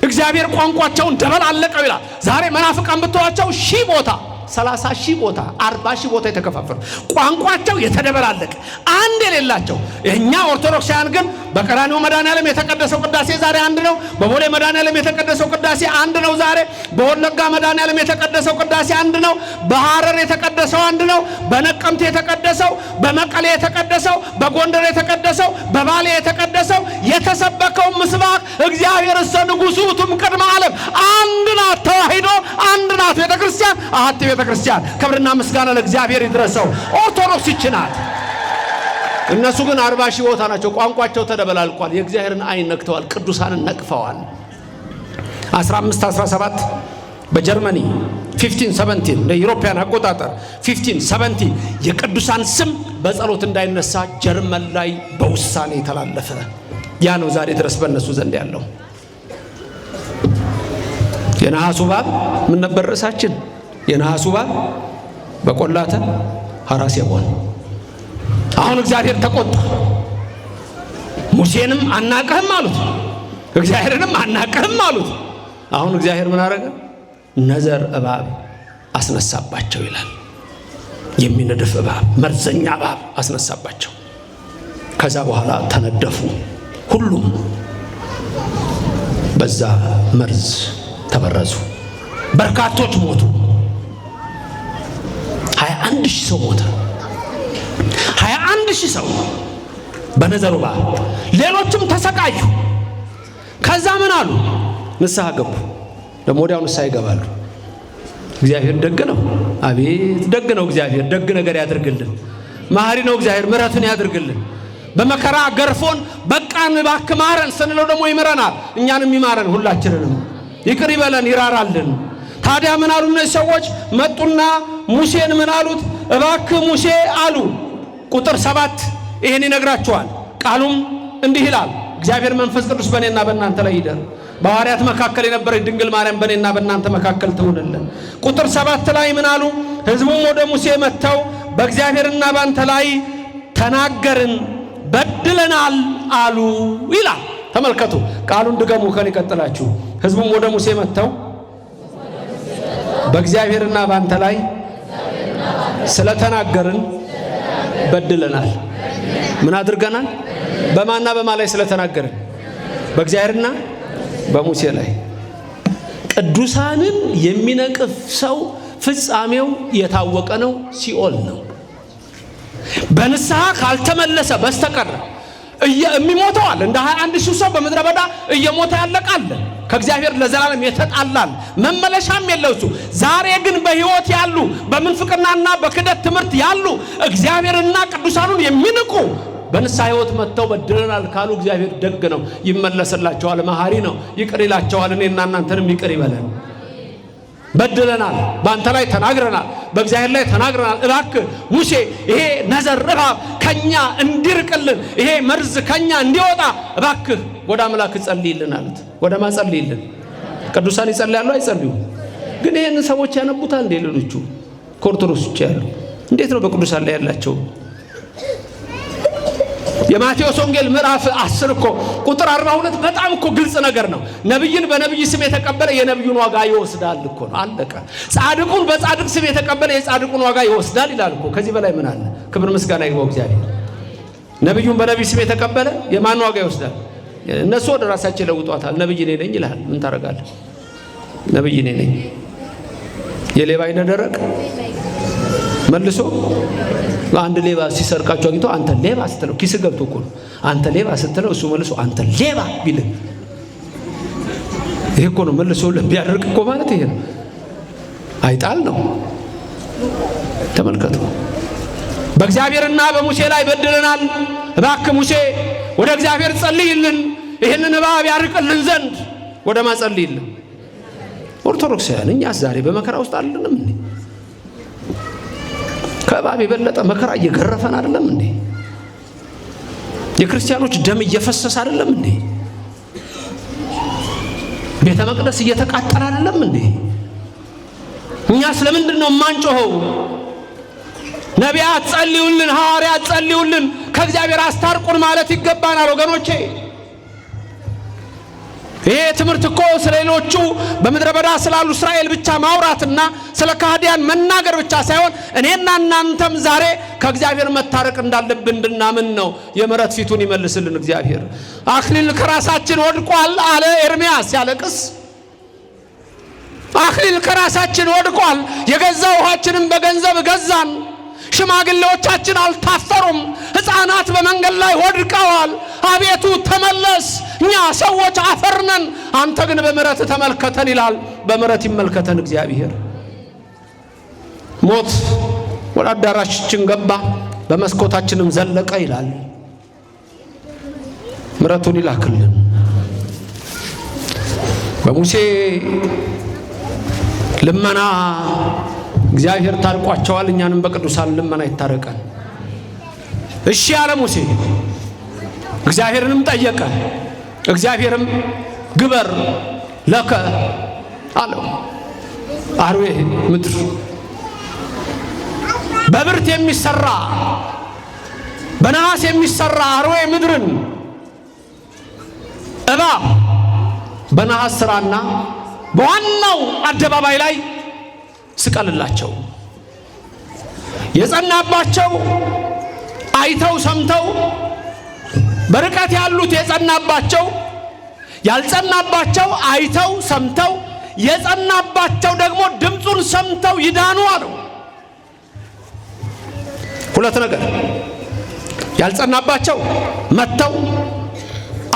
እግዚአብሔር ቋንቋቸውን ደበላለቀው ይላል። ዛሬ መናፍቃን ብትዋቸው 1000 ቦታ 30,000 ቦታ 40,000 ቦታ የተከፋፈሉ ቋንቋቸው የተደበላለቀ አንድ የሌላቸው። እኛ ኦርቶዶክሳውያን ግን በቀራንዮ መድኃኔዓለም የተቀደሰው ቅዳሴ ዛሬ አንድ ነው። በቦሌ መድኃኔዓለም የተቀደሰው ቅዳሴ አንድ ነው ዛሬ። በወለጋ መድኃኔዓለም የተቀደሰው ቅዳሴ አንድ ነው። በሐረር የተቀደሰው አንድ ነው። በነቀምት የተቀደሰው፣ በመቀሌ የተቀደሰው፣ በጎንደር የተቀደሰው፣ በባሌ የተቀደሰው የተሰበከው ምስባክ እግዚአብሔር እሰ ንጉሡ ውእቱ ቅድመ ዓለም አንድ ናት። ተዋሂዶ አንድ ናት። ቤተክርስቲያን አሐቲ ቤተክርስቲያን። ክብርና ምስጋና ለእግዚአብሔር ይድረሰው። ኦርቶዶክስ ይችናት። እነሱ ግን 40,000 ቦታ ናቸው። ቋንቋቸው ተደበላልቋል። የእግዚአብሔርን ዓይን ነክተዋል። ቅዱሳንን ነቅፈዋል። 1517 በጀርመኒ 1517 ለኢሮፒያን አቆጣጠር 1570 የቅዱሳን ስም በጸሎት እንዳይነሳ ጀርመን ላይ በውሳኔ ተላለፈ። ያ ነው ዛሬ ድረስ በእነሱ ዘንድ ያለው። የነሐሱ እባብ ምን ነበር ርዕሳችን? የነሐሱ እባብ በቆላተ ሐራሴቦን። አሁን እግዚአብሔር ተቆጣ። ሙሴንም አናቀህም አሉት፣ እግዚአብሔርንም አናቀህም አሉት። አሁን እግዚአብሔር ምን አረገ? ነዘር እባብ አስነሳባቸው ይላል። የሚነድፍ እባብ፣ መርዘኛ እባብ አስነሳባቸው። ከዛ በኋላ ተነደፉ። ሁሉም በዛ መርዝ ተበረዙ። በርካቶች ሞቱ። 21,000 ሰው ሞተ። 21,000 ሰው በነዘሩ እባብ። ሌሎችም ተሰቃዩ። ከዛ ምን አሉ? ንስሐ ገቡ። ደግሞ ወዲያው ንስሐ ይገባሉ። እግዚአብሔር ደግ ነው። አቤት ደግ ነው እግዚአብሔር። ደግ ነገር ያደርግልን። መሐሪ ነው እግዚአብሔር ምሕረቱን ያድርግልን። በመከራ ገርፎን በቃን እባክህ ማረን ስንለው ደግሞ ይምረናል። እኛንም ይማረን፣ ሁላችንንም ይቅር ይበለን፣ ይራራልን። ታዲያ ምን አሉ እነዚህ ሰዎች? መጡና ሙሴን ምን አሉት? እባክህ ሙሴ አሉ። ቁጥር 7 ይሄን ይነግራቸዋል። ቃሉም እንዲህ ይላል፣ እግዚአብሔር መንፈስ ቅዱስ በእኔና በእናንተ ላይ ይደር፣ በሐዋርያት መካከል የነበረች ድንግል ማርያም በእኔና በእናንተ መካከል ትሁንልን። ቁጥር 7 ላይ ምን አሉ? ሕዝቡም ወደ ሙሴ መጥተው በእግዚአብሔርና በአንተ ላይ ተናገርን፣ በድለናል አሉ ይላል። ተመልከቱ፣ ቃሉን ድገሙ ከኔ ቀጥላችሁ። ሕዝቡም ወደ ሙሴ መጥተው በእግዚአብሔርና በአንተ ላይ ስለተናገርን በድለናል። ምን አድርገናል? በማና በማ ላይ ስለተናገርን? በእግዚአብሔርና በሙሴ ላይ። ቅዱሳንን የሚነቅፍ ሰው ፍጻሜው የታወቀ ነው፣ ሲኦል ነው። በንስሐ ካልተመለሰ በስተቀር የሚሞተዋል። እንደ 21,000 ሰው በምድረ በዳ እየሞተ ያለቃል። ከእግዚአብሔር ለዘላለም የተጣላል፣ መመለሻም የለውሱ። ዛሬ ግን በሕይወት ያሉ በምንፍቅናና በክደት ትምህርት ያሉ እግዚአብሔርና ቅዱሳኑን የሚንቁ በንስሐ ሕይወት መጥተው በድለናል ካሉ እግዚአብሔር ደግ ነው፣ ይመለስላቸዋል፣ መሐሪ ነው፣ ይቅር ይላቸዋል። እኔና እናንተንም ይቅር ይበለን። በድለናል፣ በአንተ ላይ ተናግረናል፣ በእግዚአብሔር ላይ ተናግረናል። እባክህ ሙሴ ይሄ ነዘር እባብ ከኛ እንዲርቅልን፣ ይሄ መርዝ ከኛ እንዲወጣ እባክህ ወደ አምላክ ጸልይልን አሉት። ወደ ማን ጸልይልን? ቅዱሳን ይጸልያሉ አይጸልዩ? ግን ይሄን ሰዎች ያነቡታል እንደ ሌሎቹ ከኦርቶዶክስ ውጭ ያሉ። እንዴት ነው በቅዱሳን ላይ ያላቸው? የማቴዎስ ወንጌል ምዕራፍ 10 እኮ ቁጥር 42 በጣም እኮ ግልጽ ነገር ነው። ነብይን በነብይ ስም የተቀበለ የነብዩን ዋጋ ይወስዳል እኮ ነው፣ አለቀ። ጻድቁን በጻድቅ ስም የተቀበለ የጻድቁን ዋጋ ይወስዳል ይላል እኮ። ከዚህ በላይ ምን አለ? ክብር ምስጋና ይግባው እግዚአብሔር። ነብዩን በነብይ ስም የተቀበለ የማን ዋጋ ይወስዳል? እነሱ ወደ ራሳቸው ለውጧታል። ነብይ እኔ ነኝ ይላል። ምን ታረጋለህ? ነብይ እኔ ነኝ። የሌባ አይነ ደረቅ መልሶ አንድ ሌባ ሲሰርቃቸው አግኝቶ አንተ ሌባ ስትለው ኪስ ገብቶ እኮ ነው። አንተ ሌባ ስትለው እሱ መልሶ አንተ ሌባ ቢል ይሄ እኮ ነው መልሶ ቢያደርግ እኮ ማለት ይሄ ነው። አይጣል ነው። ተመልከቱ። በእግዚአብሔርና በሙሴ ላይ በድለናል። እባክህ ሙሴ ወደ እግዚአብሔር ጸልይልን፣ ይሄንን እባብ ያርቅልን ዘንድ ወደ ማን ጸልይልን? ኦርቶዶክሳውያን እኛስ ዛሬ በመከራ ውስጥ አይደለንም እንዴ? ከእባብ የበለጠ መከራ እየገረፈን አይደለም እንዴ? የክርስቲያኖች ደም እየፈሰሰ አይደለም እንዴ? ቤተ መቅደስ እየተቃጠለ አይደለም እንዴ? እኛስ ለምንድን ነው የማንጮኸው? ነቢያት ጸልዩልን፣ ሐዋርያት ጸልዩልን፣ ከእግዚአብሔር አስታርቁን ማለት ይገባናል ወገኖቼ። ይሄ ትምህርት እኮ ስለሌሎቹ በምድረ በዳ ስላሉ እስራኤል ብቻ ማውራትና ስለ ካህዲያን መናገር ብቻ ሳይሆን እኔና እናንተም ዛሬ ከእግዚአብሔር መታረቅ እንዳለብን እንድናምን ነው። የምሕረት ፊቱን ይመልስልን እግዚአብሔር። አክሊል ከራሳችን ወድቋል አለ ኤርምያስ ሲያለቅስ። አክሊል ከራሳችን ወድቋል። የገዛ ውሃችንን በገንዘብ ገዛን። ሽማግሌዎቻችን አልታፈሩም። ሕፃናት በመንገድ ላይ ወድቀዋል። አቤቱ ተመለስ፣ እኛ ሰዎች አፈርነን፣ አንተ ግን በምሕረት ተመልከተን ይላል። በምሕረት ይመልከተን እግዚአብሔር። ሞት ወደ አዳራሻችን ገባ፣ በመስኮታችንም ዘለቀ ይላል። ምሕረቱን ይላክልን። በሙሴ ልመና እግዚአብሔር ታርቋቸዋል። እኛንም በቅዱሳን ልመና ይታረቀን። እሺ ያለ ሙሴ እግዚአብሔርንም ጠየቀ። እግዚአብሔርም ግበር ለከ አለው አርዌ ምድር በብርት የሚሰራ በነሐስ የሚሰራ አርዌ ምድርን እባብ በነሐስ ስራና በዋናው አደባባይ ላይ ስቀልላቸው። የጸናባቸው አይተው ሰምተው በርቀት ያሉት የጸናባቸው፣ ያልጸናባቸው አይተው ሰምተው የጸናባቸው ደግሞ ድምፁን ሰምተው ይዳኑ አለው። ሁለት ነገር። ያልጸናባቸው መጥተው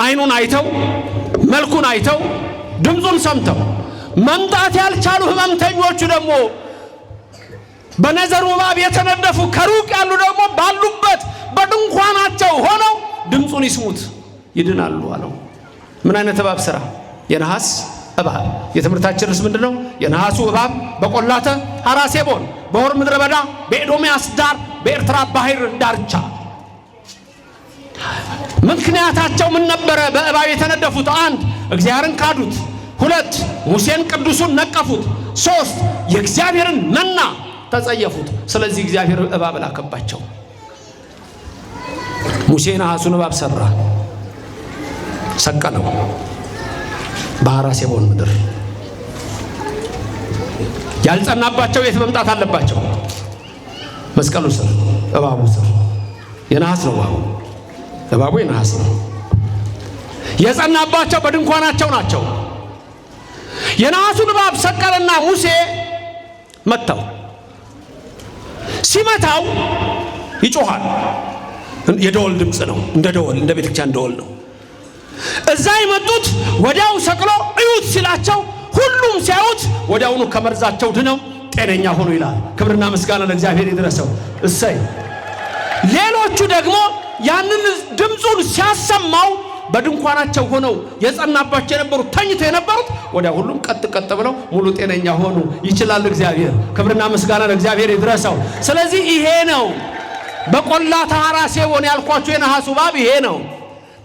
አይኑን አይተው መልኩን አይተው ድምፁን ሰምተው፣ መምጣት ያልቻሉ ህመምተኞቹ ደግሞ በነዘሩ እባብ የተነደፉ ከሩቅ ያሉ ደግሞ ባሉበት በድንኳናቸው ሆነው ድምፁን ይስሙት ይድናሉ አለው። ምን አይነት እባብ ስራ? የነሐስ እባብ። የትምህርታችን ርዕስ ምንድነው? የነሐሱ እባብ በቆላተ ሐራሴቦን በሆር ምድረ በዳ በኤዶምያስ ዳር በኤርትራ ባህር ዳርቻ። ምክንያታቸው ምን ነበረ? በእባብ የተነደፉት 1 እግዚአብሔርን ካዱት፣ 2 ሙሴን ቅዱሱን ነቀፉት፣ 3 የእግዚአብሔርን መና ተጸየፉት። ስለዚህ እግዚአብሔር እባብ ላከባቸው። ሙሴ ነሐሱን እባብ ሰራ፣ ሰቀለው በሐራሴቦን ምድር። ያልጸናባቸው የት መምጣት አለባቸው? መስቀሉ ስር፣ እባቡ ስር። የነሐስ ነው እባቡ፣ እባቡ የነሐስ ነው። የጸናባቸው በድንኳናቸው ናቸው። የነሐሱን እባብ ሰቀለና ሙሴ መታው። ሲመታው ይጮሃል። የደወል ድምፅ ነው፣ እንደ ደወል፣ እንደ ቤተክርስቲያን ደወል ነው። እዛ የመጡት ወዲያው ሰቅሎ እዩት ሲላቸው ሁሉም ሲያዩት ወዲያውኑ ከመርዛቸው ድነው ጤነኛ ሆኑ ይላል። ክብርና ምስጋና ለእግዚአብሔር ይድረሰው። እሰይ። ሌሎቹ ደግሞ ያንን ድምፁን ሲያሰማው በድንኳናቸው ሆነው የጸናባቸው የነበሩት ተኝተው የነበሩት ወዲያ ሁሉም ቀጥ ብለው ሙሉ ጤነኛ ሆኑ። ይችላል እግዚአብሔር። ክብርና ምስጋና ለእግዚአብሔር ይድረሰው። ስለዚህ ይሄ ነው በቆላተ ሐራሴቦን ያልኳችሁ የነሐሱ እባብ ይሄ ነው።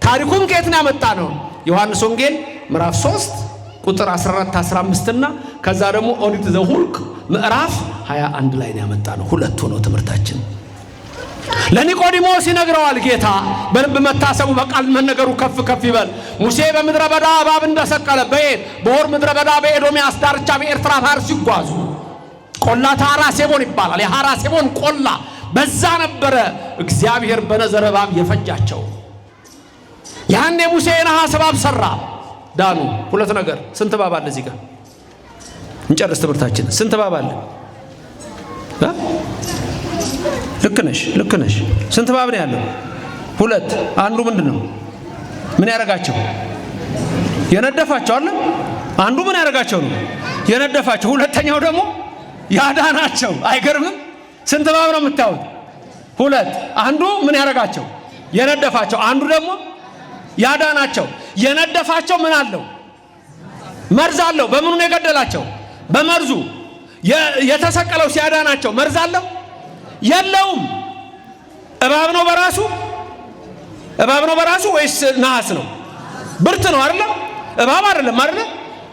ታሪኩን ከየት ነው ያመጣ ነው? ዮሐንስ ወንጌል ምዕራፍ 3 ቁጥር 14 15 እና ከዛ ደግሞ ኦሪት ዘኍልቍ ምዕራፍ 21 ላይ ነው ያመጣ ነው። ሁለቱ ነው ትምህርታችን። ለኒቆዲሞስ ይነግረዋል ጌታ። በልብ መታሰቡ በቃል መነገሩ ከፍ ከፍ ይበል። ሙሴ በምድረ በዳ እባብ እንደሰቀለ በሆር ምድረ በዳ በኤዶምያስ ዳርቻ በኤርትራ ባህር ሲጓዙ ቆላተ ሐራሴቦን ይባላል። የሐራሴቦን ቆላ በዛ ነበረ እግዚአብሔር በነዘረ እባብ የፈጃቸው። ያኔ ሙሴ የነሐስ እባብ ሰራ፣ ዳኑ። ሁለት ነገር። ስንት እባብ አለ እዚህ ጋር? እንጨርስ ትምህርታችን። ስንት እባብ አለ? ልክ ነሽ። ስንት እባብ ነው ያለው? 2። አንዱ ምንድነው? ምን ያረጋቸው? የነደፋቸው አለ። አንዱ ምን ያረጋቸው ነው? የነደፋቸው። ሁለተኛው ደግሞ ያዳናቸው። አይገርምም? ስንት እባብ ነው የምታዩት? 2። አንዱ ምን ያረጋቸው? የነደፋቸው። አንዱ ደግሞ ያዳናቸው። የነደፋቸው ምን አለው? መርዝ አለው። በምኑ ነው የገደላቸው? በመርዙ። የተሰቀለው ሲያዳናቸው መርዝ አለው? የለውም። እባብ ነው በራሱ ወይስ ነሐስ ነው? ብርት ነው አይደል? እባብ አይደለም አይደል?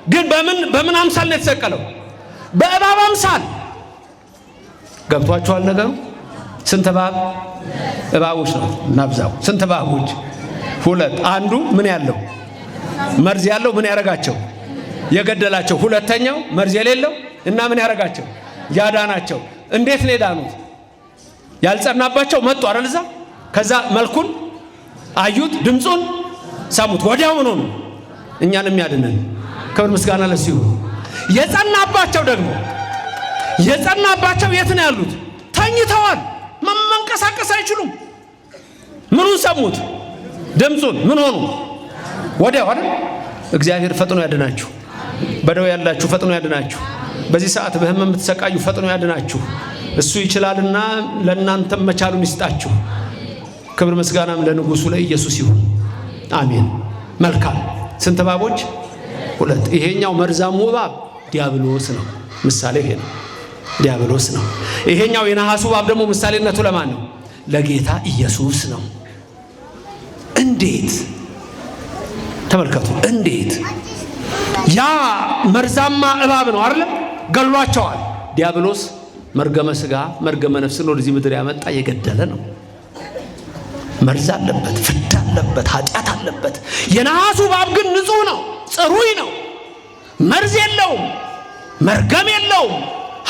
ግን በምን አምሳል ነው የተሰቀለው? በእባብ አምሳል። ገብቷችኋል ነገሩ? ስንት እባቦች ነው ናብዛው? ስንት እባቦች? 2። አንዱ ምን ያለው? መርዝ ያለው። ምን ያረጋቸው? የገደላቸው። ሁለተኛው መርዝ የሌለው እና ምን ያረጋቸው? ያዳናቸው። እንዴት ነው የዳኑት? ያልጸናባቸው መጡ አይደል? እዛ ከዛ መልኩን አዩት፣ ድምፁን ሰሙት፣ ወዲያው ነው እኛንም ያድነን። ክብር ምስጋና ለሱ ይሁን። የጸናባቸው ደግሞ የት ነው ያሉት? ተኝተዋል። መንቀሳቀስ አይችሉም። ምኑን ሰሙት? ድምፁን። ምን ሆኑ? ወዲያው አይደል? እግዚአብሔር ፈጥኖ ያድናችሁ። በደዌ ያላችሁ ፈጥኖ ያድናችሁ። በዚህ ሰዓት በህመም የምትሰቃዩ ፈጥኖ ያድናችሁ። እሱ ይችላልና ለእናንተም መቻሉን ይስጣችሁ። ክብር ምስጋናም ለንጉሱ ለኢየሱስ ይሁን። አሜን። መልካም። ስንት እባቦች? 2። ይሄኛው መርዛሙ እባብ ዲያብሎስ ነው። ምሳሌ ይሄ ነው፣ ዲያብሎስ ነው። ይሄኛው የነሐሱ እባብ ደግሞ ምሳሌነቱ ለማን ነው? ለጌታ ኢየሱስ ነው። እንዴት? ተመልከቱ። እንዴት? ያ መርዛማ እባብ ነው አይደል? ገሏቸዋል። ዲያብሎስ መርገመ ሥጋ መርገመ ነፍስን ወደዚህ ምድር ያመጣ የገደለ ነው። መርዝ አለበት፣ ፍዳ አለበት፣ ኃጢአት አለበት። የነሐሱ እባብ ግን ንጹሕ ነው፣ ጽሩይ ነው። መርዝ የለውም፣ መርገም የለውም፣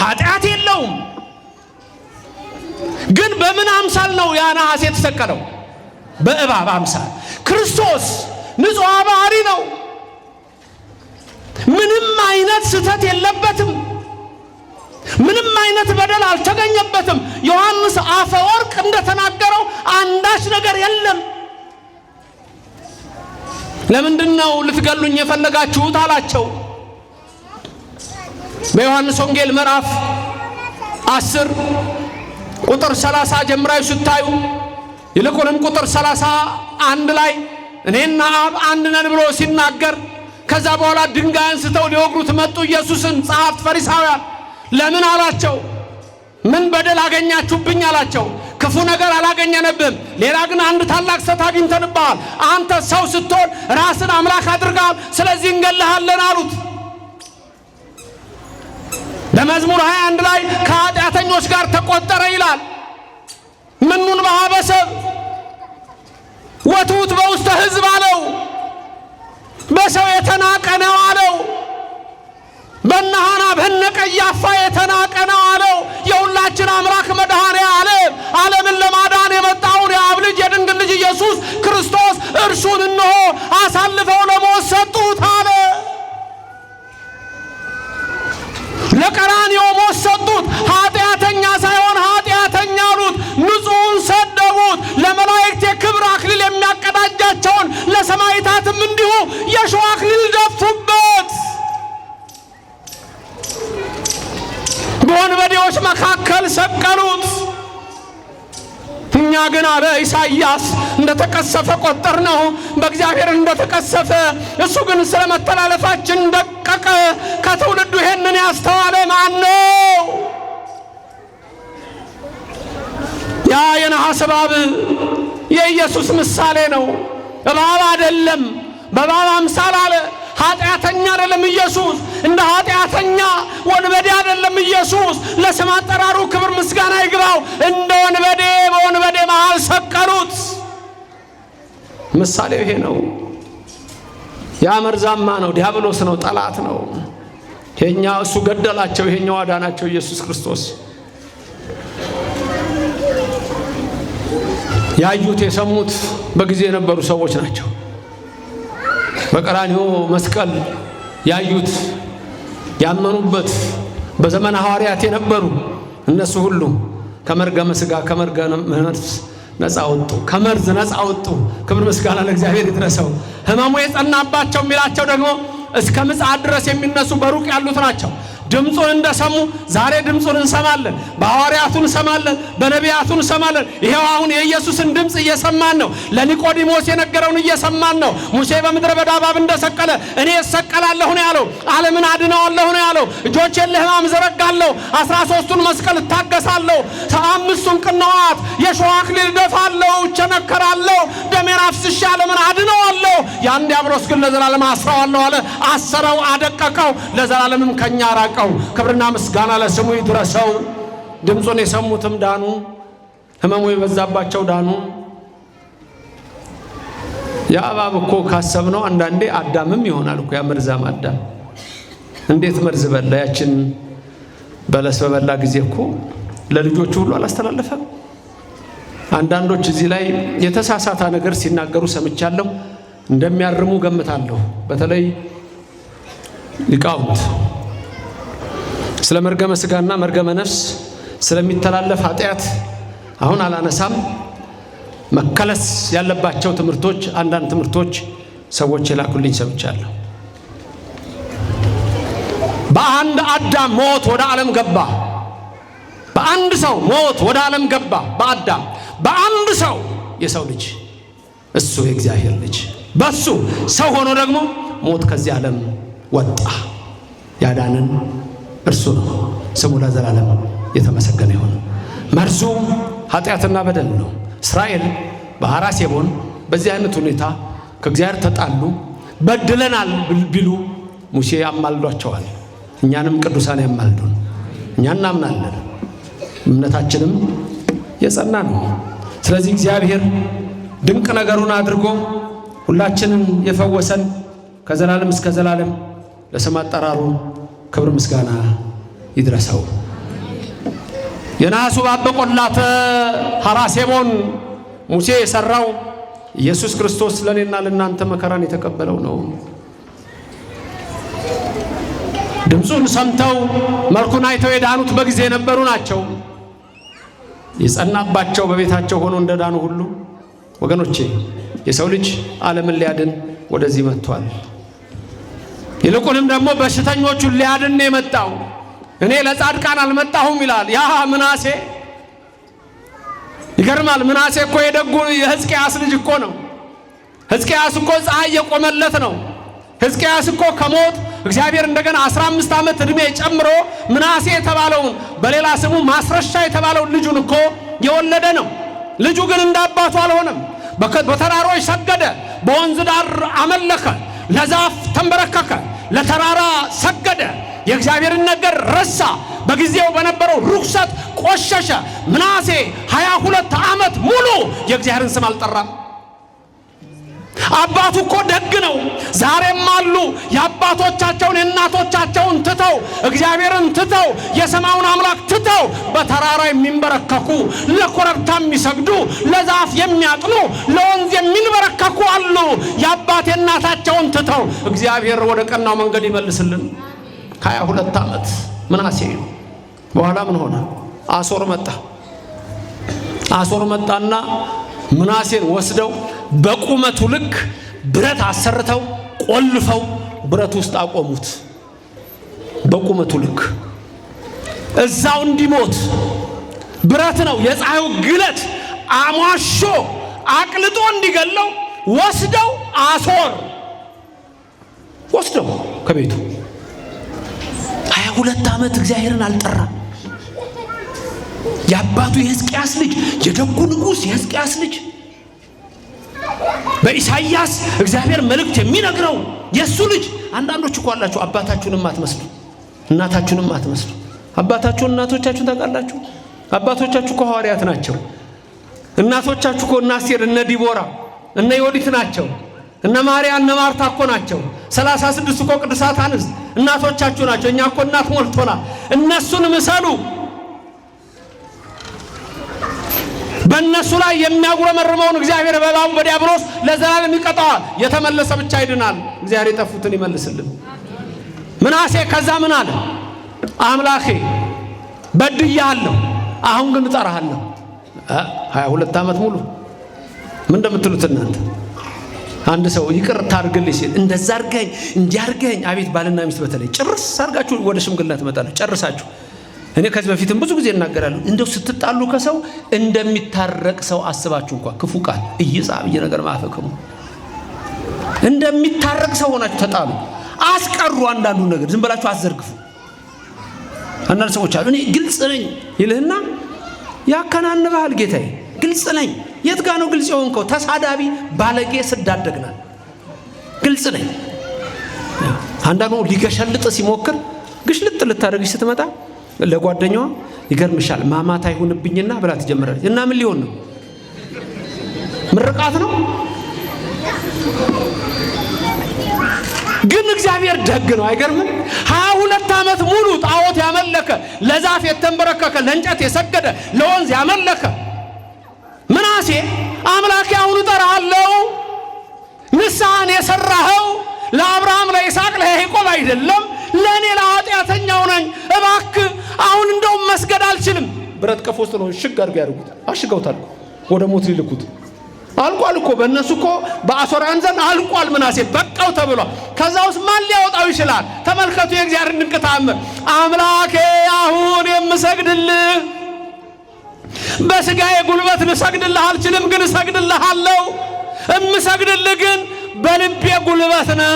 ኃጢአት የለውም። ግን በምን አምሳል ነው ያ ነሐስ የተሰቀለው? በእባብ አምሳል። ክርስቶስ ንጹሕ ባህሪ ነው። ምንም አይነት ስተት የለበትም። ምንም አይነት በደል አልተገኘበትም። ዮሐንስ አፈወርቅ እንደተናገረው አንዳች ነገር የለም። ለምንድነው ልትገሉኝ የፈለጋችሁት አላቸው። በዮሐንስ ወንጌል ምዕራፍ 10 ቁጥር 30 ጀምራችሁ ስታዩ ይልቁንም ቁጥር 31 ላይ እኔና አብ አንድ ነን ብሎ ሲናገር ከዛ በኋላ ድንጋይ አንስተው ሊወግሩት መጡ ኢየሱስን። ጸሐፍት ፈሪሳውያን ለምን አላቸው? ምን በደል አገኛችሁብኝ አላቸው። ክፉ ነገር አላገኘንብም፣ ሌላ ግን አንድ ታላቅ ስህተት አግኝተንብሃል። አንተ ሰው ስትሆን ራስን አምላክ አድርገሃል፣ ስለዚህ እንገልሃለን አሉት። በመዝሙር 21 ላይ ከኃጢአተኞች ጋር ተቆጠረ ይላል። ምኑን በሀበሰብ ወትውት በውስተ ሕዝብ አለው። በሰው የተናቀ ነው አለው። በነሃና በነቀያፋ የተናቀ ነው አለው። የሁላችን አምላክ መድኃኔ ዓለምን ለማዳን የመጣውን የአብ ልጅ የድንግል ልጅ ኢየሱስ ክርስቶስ እርሱን እነሆ አሳልፈው ለሞት ሰጡት አለ። ለቀራንዮ ሞት ሰጡት። ኃጢአተኛ ሳይሆን ኃጢአተኛ አሉት። ንጹሕን ሰደቡት። ለመላእክት የክብር አክሊል የሚያቀዳጃቸውን ለሰማዕታትም እንዲሁ የሾህ አክሊል ደፉበት። በወንበዴዎች መካከል ሰቀሉት። እኛ ግን አለ ኢሳይያስ እንደተቀሰፈ ቆጠር ነው፣ በእግዚአብሔር እንደተቀሰፈ። እሱ ግን ስለ መተላለፋችን ደቀቀ። ከትውልዱ ይሄንን ያስተዋለ ማን ነው? ያ የነሐስ እባብ የኢየሱስ ምሳሌ ነው። እባብ አይደለም፣ በእባብ አምሳል አለ። ኃጢአተኛ አይደለም ኢየሱስ፣ እንደ ኃጢአተኛ ወንበዴ አይደለም ኢየሱስ። ለስም አጠራሩ ክብር ምስጋና ይግባው። እንደ ወንበዴ በወንበዴ መሃል ሰቀሉት። ምሳሌው ይሄ ነው። ያ መርዛማ ነው፣ ዲያብሎስ ነው፣ ጠላት ነው። ይሄኛ እሱ ገደላቸው፣ ይሄኛው አዳናቸው ኢየሱስ ክርስቶስ። ያዩት የሰሙት በጊዜ የነበሩ ሰዎች ናቸው። በቀራንዮ መስቀል ያዩት ያመኑበት በዘመነ ሐዋርያት የነበሩ እነሱ ሁሉ ከመርገመ ሥጋ ከመርገመ ነፍስ ነፃ ወጡ፣ ከመርዝ ነፃ ወጡ። ክብር ምስጋና ለእግዚአብሔር ይድረሰው። ሕመሙ የጸናባቸው የሚላቸው ደግሞ እስከ ምጽአት ድረስ የሚነሱ በሩቅ ያሉት ናቸው። ድምፁን እንደሰሙ ዛሬ ድምፁን እንሰማለን። በሐዋርያቱ እንሰማለን፣ በነቢያቱ እንሰማለን። ይሄው አሁን የኢየሱስን ድምፅ እየሰማን ነው። ለኒቆዲሞስ የነገረውን እየሰማን ነው። ሙሴ በምድረ በዳ እባብ እንደሰቀለ እኔ እሰቀላለሁ ነው ያለው። ዓለምን አድነዋለሁ ነው ያለው። እጆቼን ለሕማም ዘረጋለሁ፣ 13ቱን መስቀል እታገሳለሁ፣ 5ቱን ቅንዋት የሾህ አክሊል እደፋለሁ፣ እቸነከራለሁ፣ ደሜን አፍስሼ ዓለምን አድነዋለሁ። ያን ዲያብሎስ ግን ለዘላለም አስረዋለሁ አለ። አሰረው፣ አደቀቀው፣ ለዘላለምም ከኛ ራቀ። ክብርና ምስጋና ለስሙ ይድረሰው። ድምፁን የሰሙትም ዳኑ፣ ሕመሙ የበዛባቸው ዳኑ። የእባብ እኮ ካሰብነው አንዳንዴ አዳምም ይሆናል እኮ። ያ መርዛም አዳም እንዴት መርዝ በላ? ያችን በለስ በበላ ጊዜ እኮ ለልጆቹ ሁሉ አላስተላለፈም? አንዳንዶች እዚህ ላይ የተሳሳተ ነገር ሲናገሩ ሰምቻለሁ፣ እንደሚያርሙ ገምታለሁ። በተለይ ሊቃውንት ስለ መርገመ ሥጋና መርገመ ነፍስ ስለሚተላለፍ ኃጢአት አሁን አላነሳም። መከለስ ያለባቸው ትምህርቶች፣ አንዳንድ ትምህርቶች ሰዎች የላኩልኝ ሰምቻለሁ። በአንድ አዳም ሞት ወደ ዓለም ገባ። በአንድ ሰው ሞት ወደ ዓለም ገባ። በአዳም በአንድ ሰው የሰው ልጅ እሱ የእግዚአብሔር ልጅ በሱ ሰው ሆኖ ደግሞ ሞት ከዚህ ዓለም ወጣ። ያዳንን እርሱ ነው። ስሙ ለዘላለም የተመሰገነ ይሁን። መርዙ ኃጢአትና በደል ነው። እስራኤል በሐራሴቦን በዚህ አይነት ሁኔታ ከእግዚአብሔር ተጣሉ። በድለናል ቢሉ ሙሴ ያማልዷቸዋል። እኛንም ቅዱሳን ያማልዱን። እኛ እናምናለን፣ እምነታችንም የጸና ነው። ስለዚህ እግዚአብሔር ድንቅ ነገሩን አድርጎ ሁላችንን የፈወሰን ከዘላለም እስከ ዘላለም ለስም አጠራሩ ክብር ምስጋና ይድረሰው። የነሐሱ እባብ በቈላተ ሐራሴቦን ሙሴ የሰራው ኢየሱስ ክርስቶስ ለኔና ለናንተ መከራን የተቀበለው ነው። ድምፁን ሰምተው መልኩን አይተው የዳኑት በጊዜ የነበሩ ናቸው። የጸናባቸው በቤታቸው ሆኖ እንደዳኑ ሁሉ ወገኖቼ የሰው ልጅ ዓለምን ሊያድን ወደዚህ መጥቷል። ይልቁንም ደግሞ በሽተኞቹን ሊያድን የመጣው እኔ ለጻድቃን አልመጣሁም ይላል ያ ምናሴ። ይገርማል። ምናሴ እኮ የደጉ የሕዝቅያስ ልጅ እኮ ነው። ሕዝቅያስ እኮ ፀሐይ የቆመለት ነው። ሕዝቅያስ እኮ ከሞት እግዚአብሔር እንደገና 15 ዓመት ዕድሜ ጨምሮ ምናሴ የተባለውን በሌላ ስሙ ማስረሻ የተባለውን ልጁን እኮ የወለደ ነው። ልጁ ግን እንዳባቱ አልሆነም። በተራሮች ሰገደ፣ በወንዝ ዳር አመለከ፣ ለዛፍ ተንበረከከ፣ ለተራራ ሰገደ። የእግዚአብሔርን ነገር ረሳ። በጊዜው በነበረው ርኩሰት ቆሸሸ። ምናሴ 22 ዓመት ሙሉ የእግዚአብሔርን ስም አልጠራም። አባቱ እኮ ደግ ነው። ዛሬም አሉ የአባቶቻቸውን የእናቶቻቸውን ትተው እግዚአብሔርን ትተው የሰማዩን አምላክ ትተው በተራራ የሚንበረከኩ፣ ለኮረብታ የሚሰግዱ፣ ለዛፍ የሚያጥኑ፣ ለወንዝ የሚንበረከኩ አሉ። የአባት የእናታቸውን ትተው እግዚአብሔር ወደ ቀናው መንገድ ይመልስልን። 22 ዓመት ምናሴ። በኋላ ምን ሆነ? አሶር መጣ። አሶር መጣና ምናሴን ወስደው በቁመቱ ልክ ብረት አሰርተው ቆልፈው ብረት ውስጥ አቆሙት። በቁመቱ ልክ እዛው እንዲሞት ብረት ነው የፀሐዩ ግለት አሟሾ አቅልጦ እንዲገለው ወስደው አሶር ወስደው ከቤቱ 22 ዓመት እግዚአብሔርን አልጠራም። የአባቱ የሕዝቅያስ ልጅ የደጉ ንጉሥ የሕዝቅያስ ልጅ በኢሳይያስ እግዚአብሔር መልእክት የሚነግረው የሱ ልጅ። አንዳንዶች እኮ አላችሁ አባታችሁንም አትመስሉ እናታችሁንም አትመስሉ። አባታችሁን እናቶቻችሁን ታውቃላችሁ? አባቶቻችሁ እኮ ሐዋርያት ናቸው። እናቶቻችሁ እኮ እነ አስቴር እነ ዲቦራ እነ ዮዲት ናቸው። እነ ማርያም እነ ማርታ እኮ ናቸው። 36 እኮ ቅዱሳት አንስት እናቶቻችሁ ናቸው። እኛ እኮ እናት ሞልቶና እነሱን ምሰሉ። በእነሱ ላይ የሚያጉረመርመውን እግዚአብሔር በእባቡ በዲያብሎስ ለዘላለም ይቀጣዋል። የተመለሰ ብቻ ይድናል። እግዚአብሔር የጠፉትን ይመልስልን። ምናሴ ከዛ ምን አለ? አምላኬ በድያለሁ፣ አሁን ግን እጠራሃለሁ። 22 ዓመት ሙሉ ምን እንደምትሉት እናንተ? አንድ ሰው ይቅርታ አድርግልኝ ሲል እንደዛ አድርገኝ እንዲያርገኝ፣ አቤት ባልና ሚስት በተለይ ጭርስ አድርጋችሁ ወደ ሽምግልና ትመጣላችሁ ጨርሳችሁ። እኔ ከዚህ በፊትም ብዙ ጊዜ እናገራለሁ። እንደው ስትጣሉ ከሰው እንደሚታረቅ ሰው አስባችሁ እንኳን ክፉ ቃል እየጻብ ነገር ማፈከሙ እንደሚታረቅ ሰው ሆናችሁ ተጣሉ። አስቀሩ። አንዳንዱ ነገር ዝም ብላችሁ አዘርግፉ። አንዳንድ ሰዎች አሉ እኔ ግልጽ ነኝ ይልህና ያከናንባል። ጌታዬ ግልጽ ነኝ። የት ጋር ነው ግልጽ የሆንከው? ተሳዳቢ ባለጌ ስዳደግናል። ግልጽ ነኝ። አንዳንዱ ሊገሸልጥ ሲሞክር ግሽልጥ ልታደርግሽ ስትመጣ ለጓደኛዋ ይገርምሻል ማማታ ይሁንብኝና ብላ ትጀምራለች። እና ምን ሊሆን ነው? ምርቃት ነው። ግን እግዚአብሔር ደግ ነው። አይገርምም? 22 ዓመት ሙሉ ጣዖት ያመለከ፣ ለዛፍ የተንበረከከ፣ ለእንጨት የሰገደ፣ ለወንዝ ያመለከ ምናሴ አምላኬ አሁን እጠራሃለሁ፣ ንስሐን የሰራኸው ለአብርሃም ለይስሐቅ ለያዕቆብ አይደለም ለኔ ለኃጢአተኛው ነኝ። እባክህ አሁን እንደውም መስገድ አልችልም። ብረት ቀፎ ውስጥ ነው ሽግ አድርገው ያደርጉት። አሽገውታል። ወደ ሞት ሊልኩት አልቋል እኮ በእነሱ እኮ በአሦራውያን ዘንድ አልቋል። ምናሴ በቃው ተብሏል። ከዛ ውስጥ ማን ሊያወጣው ይችላል? ተመልከቱ የእግዚአብሔር ድንቅ ተአምር። አምላኬ አሁን የምሰግድልህ በስጋዬ ጉልበት ልሰግድልህ አልችልም፣ ግን እሰግድልሃለሁ። እምሰግድልህ ግን በልቤ ጉልበት ነው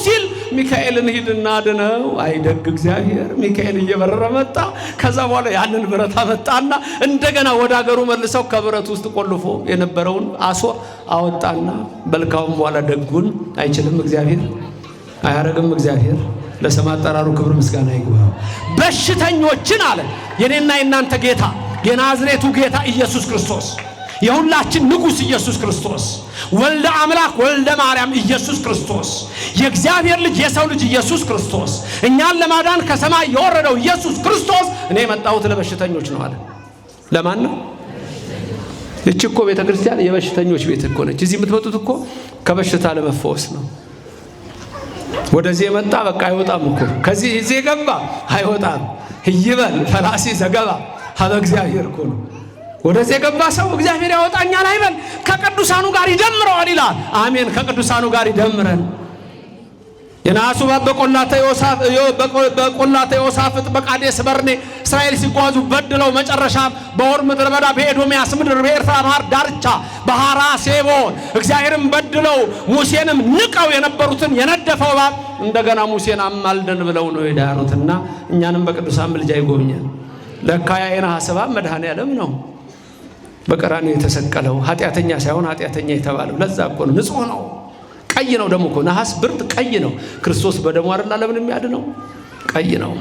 ሲል ሚካኤልን ሂድና አድነው። አይደግ እግዚአብሔር። ሚካኤል እየበረረ መጣ። ከዛ በኋላ ያንን ብረት አመጣና እንደገና ወደ አገሩ መልሰው ከብረት ውስጥ ቆልፎ የነበረውን አሶር አወጣና በልካውን በኋላ ደጉን አይችልም እግዚአብሔር፣ አያረግም እግዚአብሔር። ለስም አጠራሩ ክብር ምስጋና ይግባው። በሽተኞችን አለ የኔና የናንተ ጌታ የናዝሬቱ ጌታ ኢየሱስ ክርስቶስ የሁላችን ንጉሥ ኢየሱስ ክርስቶስ ወልደ አምላክ ወልደ ማርያም ኢየሱስ ክርስቶስ የእግዚአብሔር ልጅ የሰው ልጅ ኢየሱስ ክርስቶስ እኛን ለማዳን ከሰማይ የወረደው ኢየሱስ ክርስቶስ እኔ የመጣሁት ለበሽተኞች ነው አለ። ለማን ነው? እቺ እኮ ቤተ ክርስቲያን የበሽተኞች ቤት እኮ ነች። እዚህ የምትመጡት እኮ ከበሽታ ለመፈወስ ነው። ወደዚህ የመጣ በቃ አይወጣም እኮ። ከዚህ እዚህ የገባ አይወጣም። ይበል ፈላሲ ዘገባ ሀበ እግዚአብሔር እኮ ነው። ወደዚህ የገባ ሰው እግዚአብሔር ያወጣኛል አይበል፣ ከቅዱሳኑ ጋር ይደምረዋል ይላል። አሜን። ከቅዱሳኑ ጋር ይደምረን። የነሐሱ በቆላተ ዮሳፍጥ በቃዴስ በርኔ እስራኤል ሲጓዙ በድለው መጨረሻ በሆር ምድረ በዳ በኤዶምያስ ምድር በኤርትራ ባህር ዳርቻ በሐራ ሴቦን እግዚአብሔርን በድለው ሙሴንም ንቀው የነበሩትን የነደፈው እባብ እንደገና ሙሴን አማልደን ብለው ነው የዳሩትና እኛንም በቅዱሳን ምልጃ ይጎብኛል። ለካ የነሐስ እባብ መድኃኔዓለም ነው በቀራንዮ የተሰቀለው ኃጢአተኛ ሳይሆን ኃጢአተኛ የተባለው ለዛ እኮ ነው። ንጹህ ነው፣ ቀይ ነው። ደግሞ እኮ ነሐስ ብርት ቀይ ነው። ክርስቶስ በደሙ አይደል ዓለምን የሚያድነው? ቀይ ነው።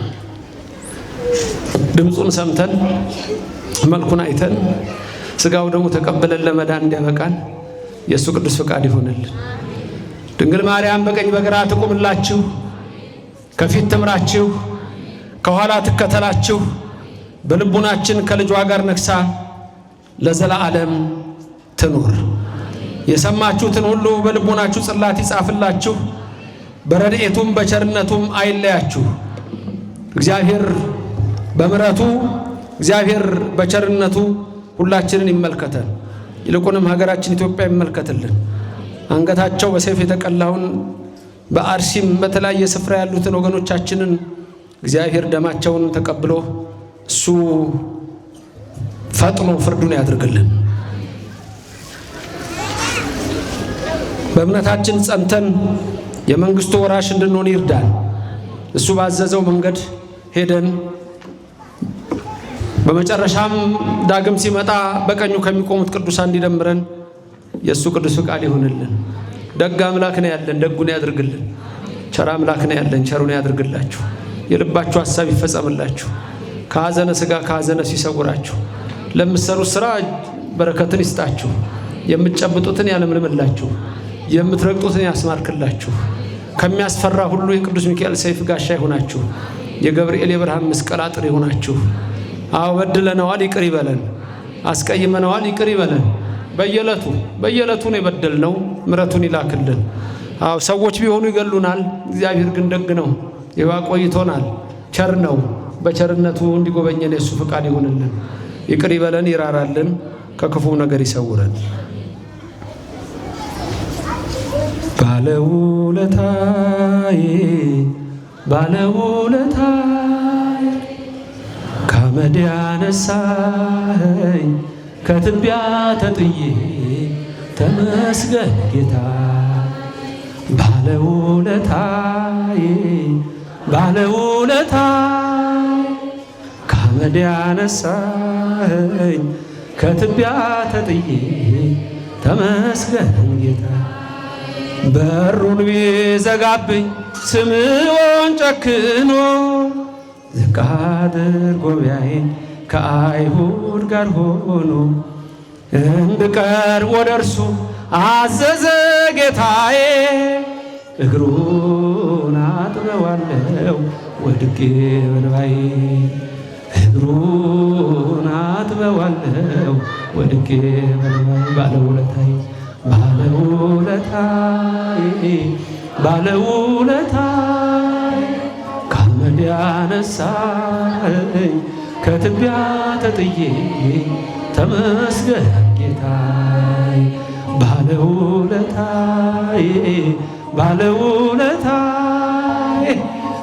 ድምፁን ሰምተን መልኩን አይተን ስጋው ደግሞ ተቀበለን ለመዳን እንዲያበቃን የእሱ ቅዱስ ፈቃድ ይሆንልን። ድንግል ማርያም በቀኝ በግራ ትቁምላችሁ፣ ከፊት ትምራችሁ፣ ከኋላ ትከተላችሁ። በልቡናችን ከልጇ ጋር ነግሳ ለዘላለም ትኑር። የሰማችሁትን ሁሉ በልቡናችሁ ጽላት ይጻፍላችሁ፣ በረድኤቱም በቸርነቱም አይለያችሁ። እግዚአብሔር በምሕረቱ እግዚአብሔር በቸርነቱ ሁላችንን ይመልከተን። ይልቁንም ሀገራችን ኢትዮጵያ ይመልከትልን። አንገታቸው በሰይፍ የተቀላውን በአርሲም በተለያየ ስፍራ ያሉትን ወገኖቻችንን እግዚአብሔር ደማቸውን ተቀብሎ እሱ ፈጥኖ ፍርዱን ያድርግልን። በእምነታችን ጸንተን የመንግስቱ ወራሽ እንድንሆን ይርዳን። እሱ ባዘዘው መንገድ ሄደን በመጨረሻም ዳግም ሲመጣ በቀኙ ከሚቆሙት ቅዱሳን እንዲደምረን የእሱ ቅዱስ ፈቃድ ይሁንልን። ደግ አምላክ ነው ያለን፣ ደጉን ያድርግልን። ቸር አምላክ ነው ያለን፣ ቸሩን ያድርግላችሁ። የልባችሁ ሐሳብ ይፈጸምላችሁ። ከሐዘነ ሥጋ ከሐዘነ ነፍስ ይሰውራችሁ። ለምትሰሩት ሥራ በረከትን ይስጣችሁ። የምትጨብጡትን ያለምልምላችሁ፣ የምትረግጡትን ያስማርክላችሁ። ከሚያስፈራ ሁሉ የቅዱስ ሚካኤል ሰይፍ ጋሻ ይሆናችሁ። የገብርኤል የብርሃን መስቀል አጥር ይሆናችሁ። አዎ በድለነዋል፣ ይቅር ይበለን። አስቀይመነዋል፣ ይቅር ይበለን። በየዕለቱ ነው የበደልነው፣ ምሕረቱን ይላክልን። አዎ ሰዎች ቢሆኑ ይገሉናል፣ እግዚአብሔር ግን ደግ ነው፣ ይዋ ቆይቶናል፣ ቸር ነው። በቸርነቱ እንዲጎበኘን የሱ ፈቃድ ይሁንልን። ይቅር ይበለን፣ ይራራልን፣ ከክፉ ነገር ይሰውረን። ባለውለታዬ ከአመድ ያነሳኸኝ ከትቢያ ተጥዬ ተመስገን ጌታ። ባለውለታዬ ከአመድ ያነሳኸኝ ከትቢያ ተጥዬ ተመስገን ጌታ። በሩን ቢዘጋብኝ ስምዖን ጨክኖ ዝቅ አድርጎ ቢያየኝ ከአይሁድ ጋር ሆኖ እንድቀርብ ወደ እርሱ አዘዘ ጌታዬ። እግሩን አጥበዋለሁ ወድቄ በእንባዬ፣ እግሩን አጥበዋለሁ ወድቄ በእንባዬ። ባለውለታዬ ከአመድ ያነሳኸኝ ከትቢያ ተጥዬ ተመስገን ጌታዬ። ባለውለታዬ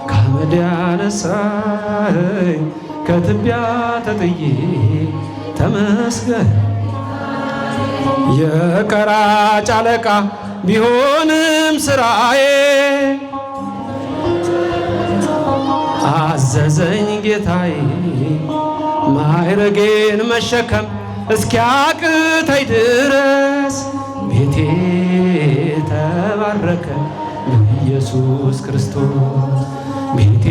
ከአመድ ያነሳኸኝ ከትቢያ ተጥዬ ተመስገን። የቀራጭ አለቃ ቢሆንም ስራዬ አዘዘኝ ጌታዬ። ማዕረጌን መሸከም እስኪያቅተኝ ድረስ ቤቴ ተባረከ በኢየሱስ ክርስቶስ። ቤቴ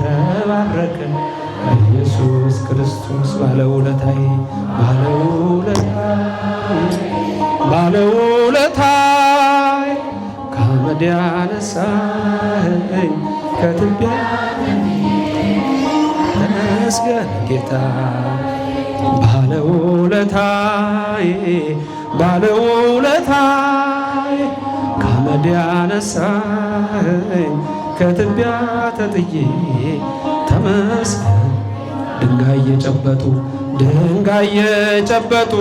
ተባረከ በኢየሱስ ክርስቶስ። ባለውለታዬ ከአመድ ያነሳኸኝ ከትቢያ ተመስገን ጌታ። ባለውለታዬ ከአመድ ያነሳኸኝ ከትቢያ ተጥዬ ተመስገን። ድንጋይ የጨበጡ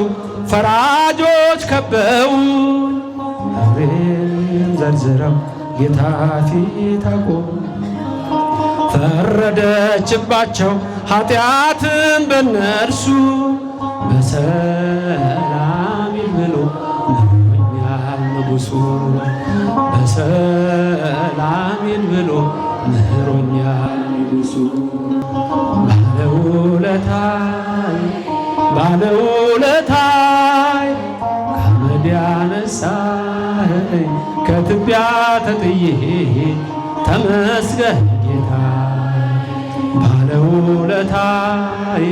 ፈራጆች ከበው አብሬን ዘርዝረው ጌታ ፊት አቆሙ። ፈረደችባቸው ኃጢአትን በነርሱ በሰላም ብሎ ምሮኛል ንጉሡ። በሰላም ብሎ ምሮኛል ንጉሡ። ባለውለታይ ባለውለታይ ከአመድ ያነሳኸኝ ከትቢያ ተጥዬ ተመስገን ጌታ። ባለውለታይ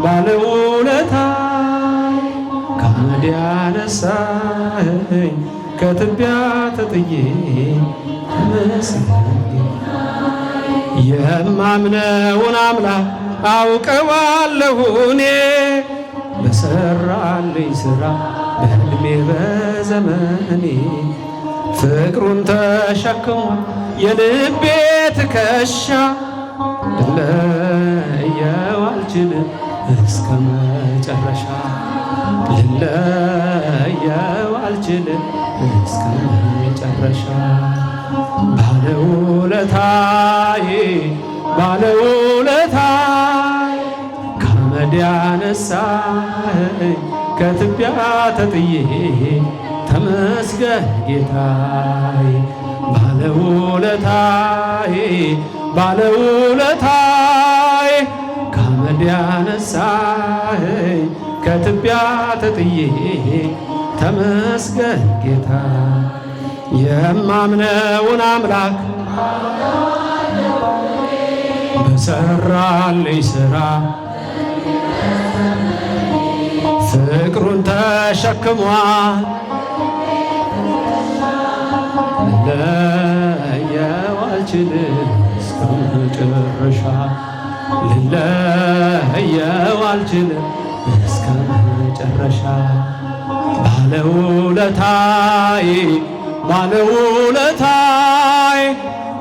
ባለውለታይ ከአመድ ያነሳኸኝ ከትቢያ ተጥዬ ተመስገን ጌታ። የማምነውን አምላክ አውቀዋለሁ እኔ በሰራልኝ ሥራ በዕድሜ በዘመኔ ፍቅሩን ተሸክሟል የልቤ ትከሻ ልለየው አልችልም እስከ መጨረሻ ልለየው አልችልም እስከ መጨረሻ። ባለውለታዬ ባለውለታዬ ከአመድ ያነሳኸኝ ከትቢያ ተጥዬ ተመስገን ጌታዬ። ባለውለታዬ ባለውለታዬ ከአመድ ያነሳኸኝ ከትቢያ ተጥዬ ተመስገን ጌታ። የማምነውን አምላክ በሰራልኝ ሥራ ፍቅሩን ተሸክሟል ልለየው አልችልም እስከ መጨረሻ ልለየው አልችልም እስከ መጨረሻ። ባለውለታዬ ባለውለታዬ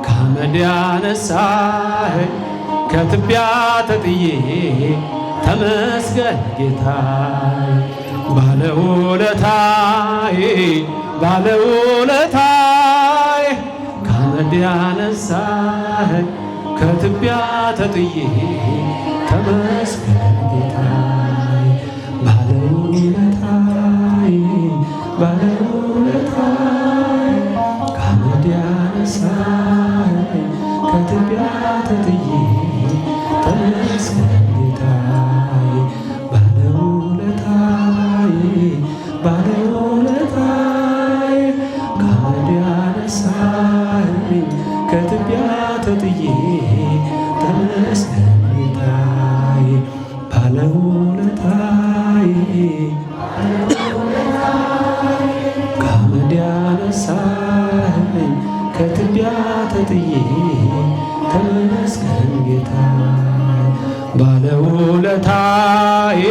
ከአመድ ያነሳኸኝ ከትቢያ ተጥዬ ተመስገን ጌታዬ። ባለውለታዬ ባለውለታዬ ከአመድ ያነሳኸኝ ከትቢያ ተጥዬ ተመስገን ጌታዬ። ባለውለታዬ ባለውለታዬ ከአመድ ያነሳኸኝ ከትቢያ ተጥዬ ተመስገን ጌታዬ። ባለውለታዬ ባለውለታዬ ከአመድ ያነሳኸኝ ከትቢያ ተጥዬ ተመስገን ጌታዬ። ባለውለታዬ ከአመድ ያነሳኸኝ ከትቢያ ተጥዬ ተመስገን ጌታዬ። ባለውለታዬ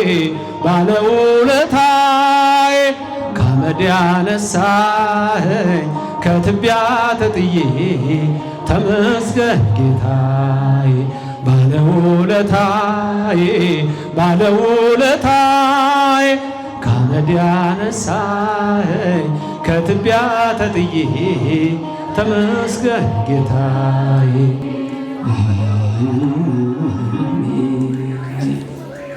ባለውለታዬ ከአመድ ያነሳኸኝ ከትቢያ ተጥዬ ተመስገን ጌታዬ። ባለውለታዬ ባለውለታዬ ከአመድ ያነሳኸኝ ከትቢያ ተጥዬ ተመስገን ጌታዬ።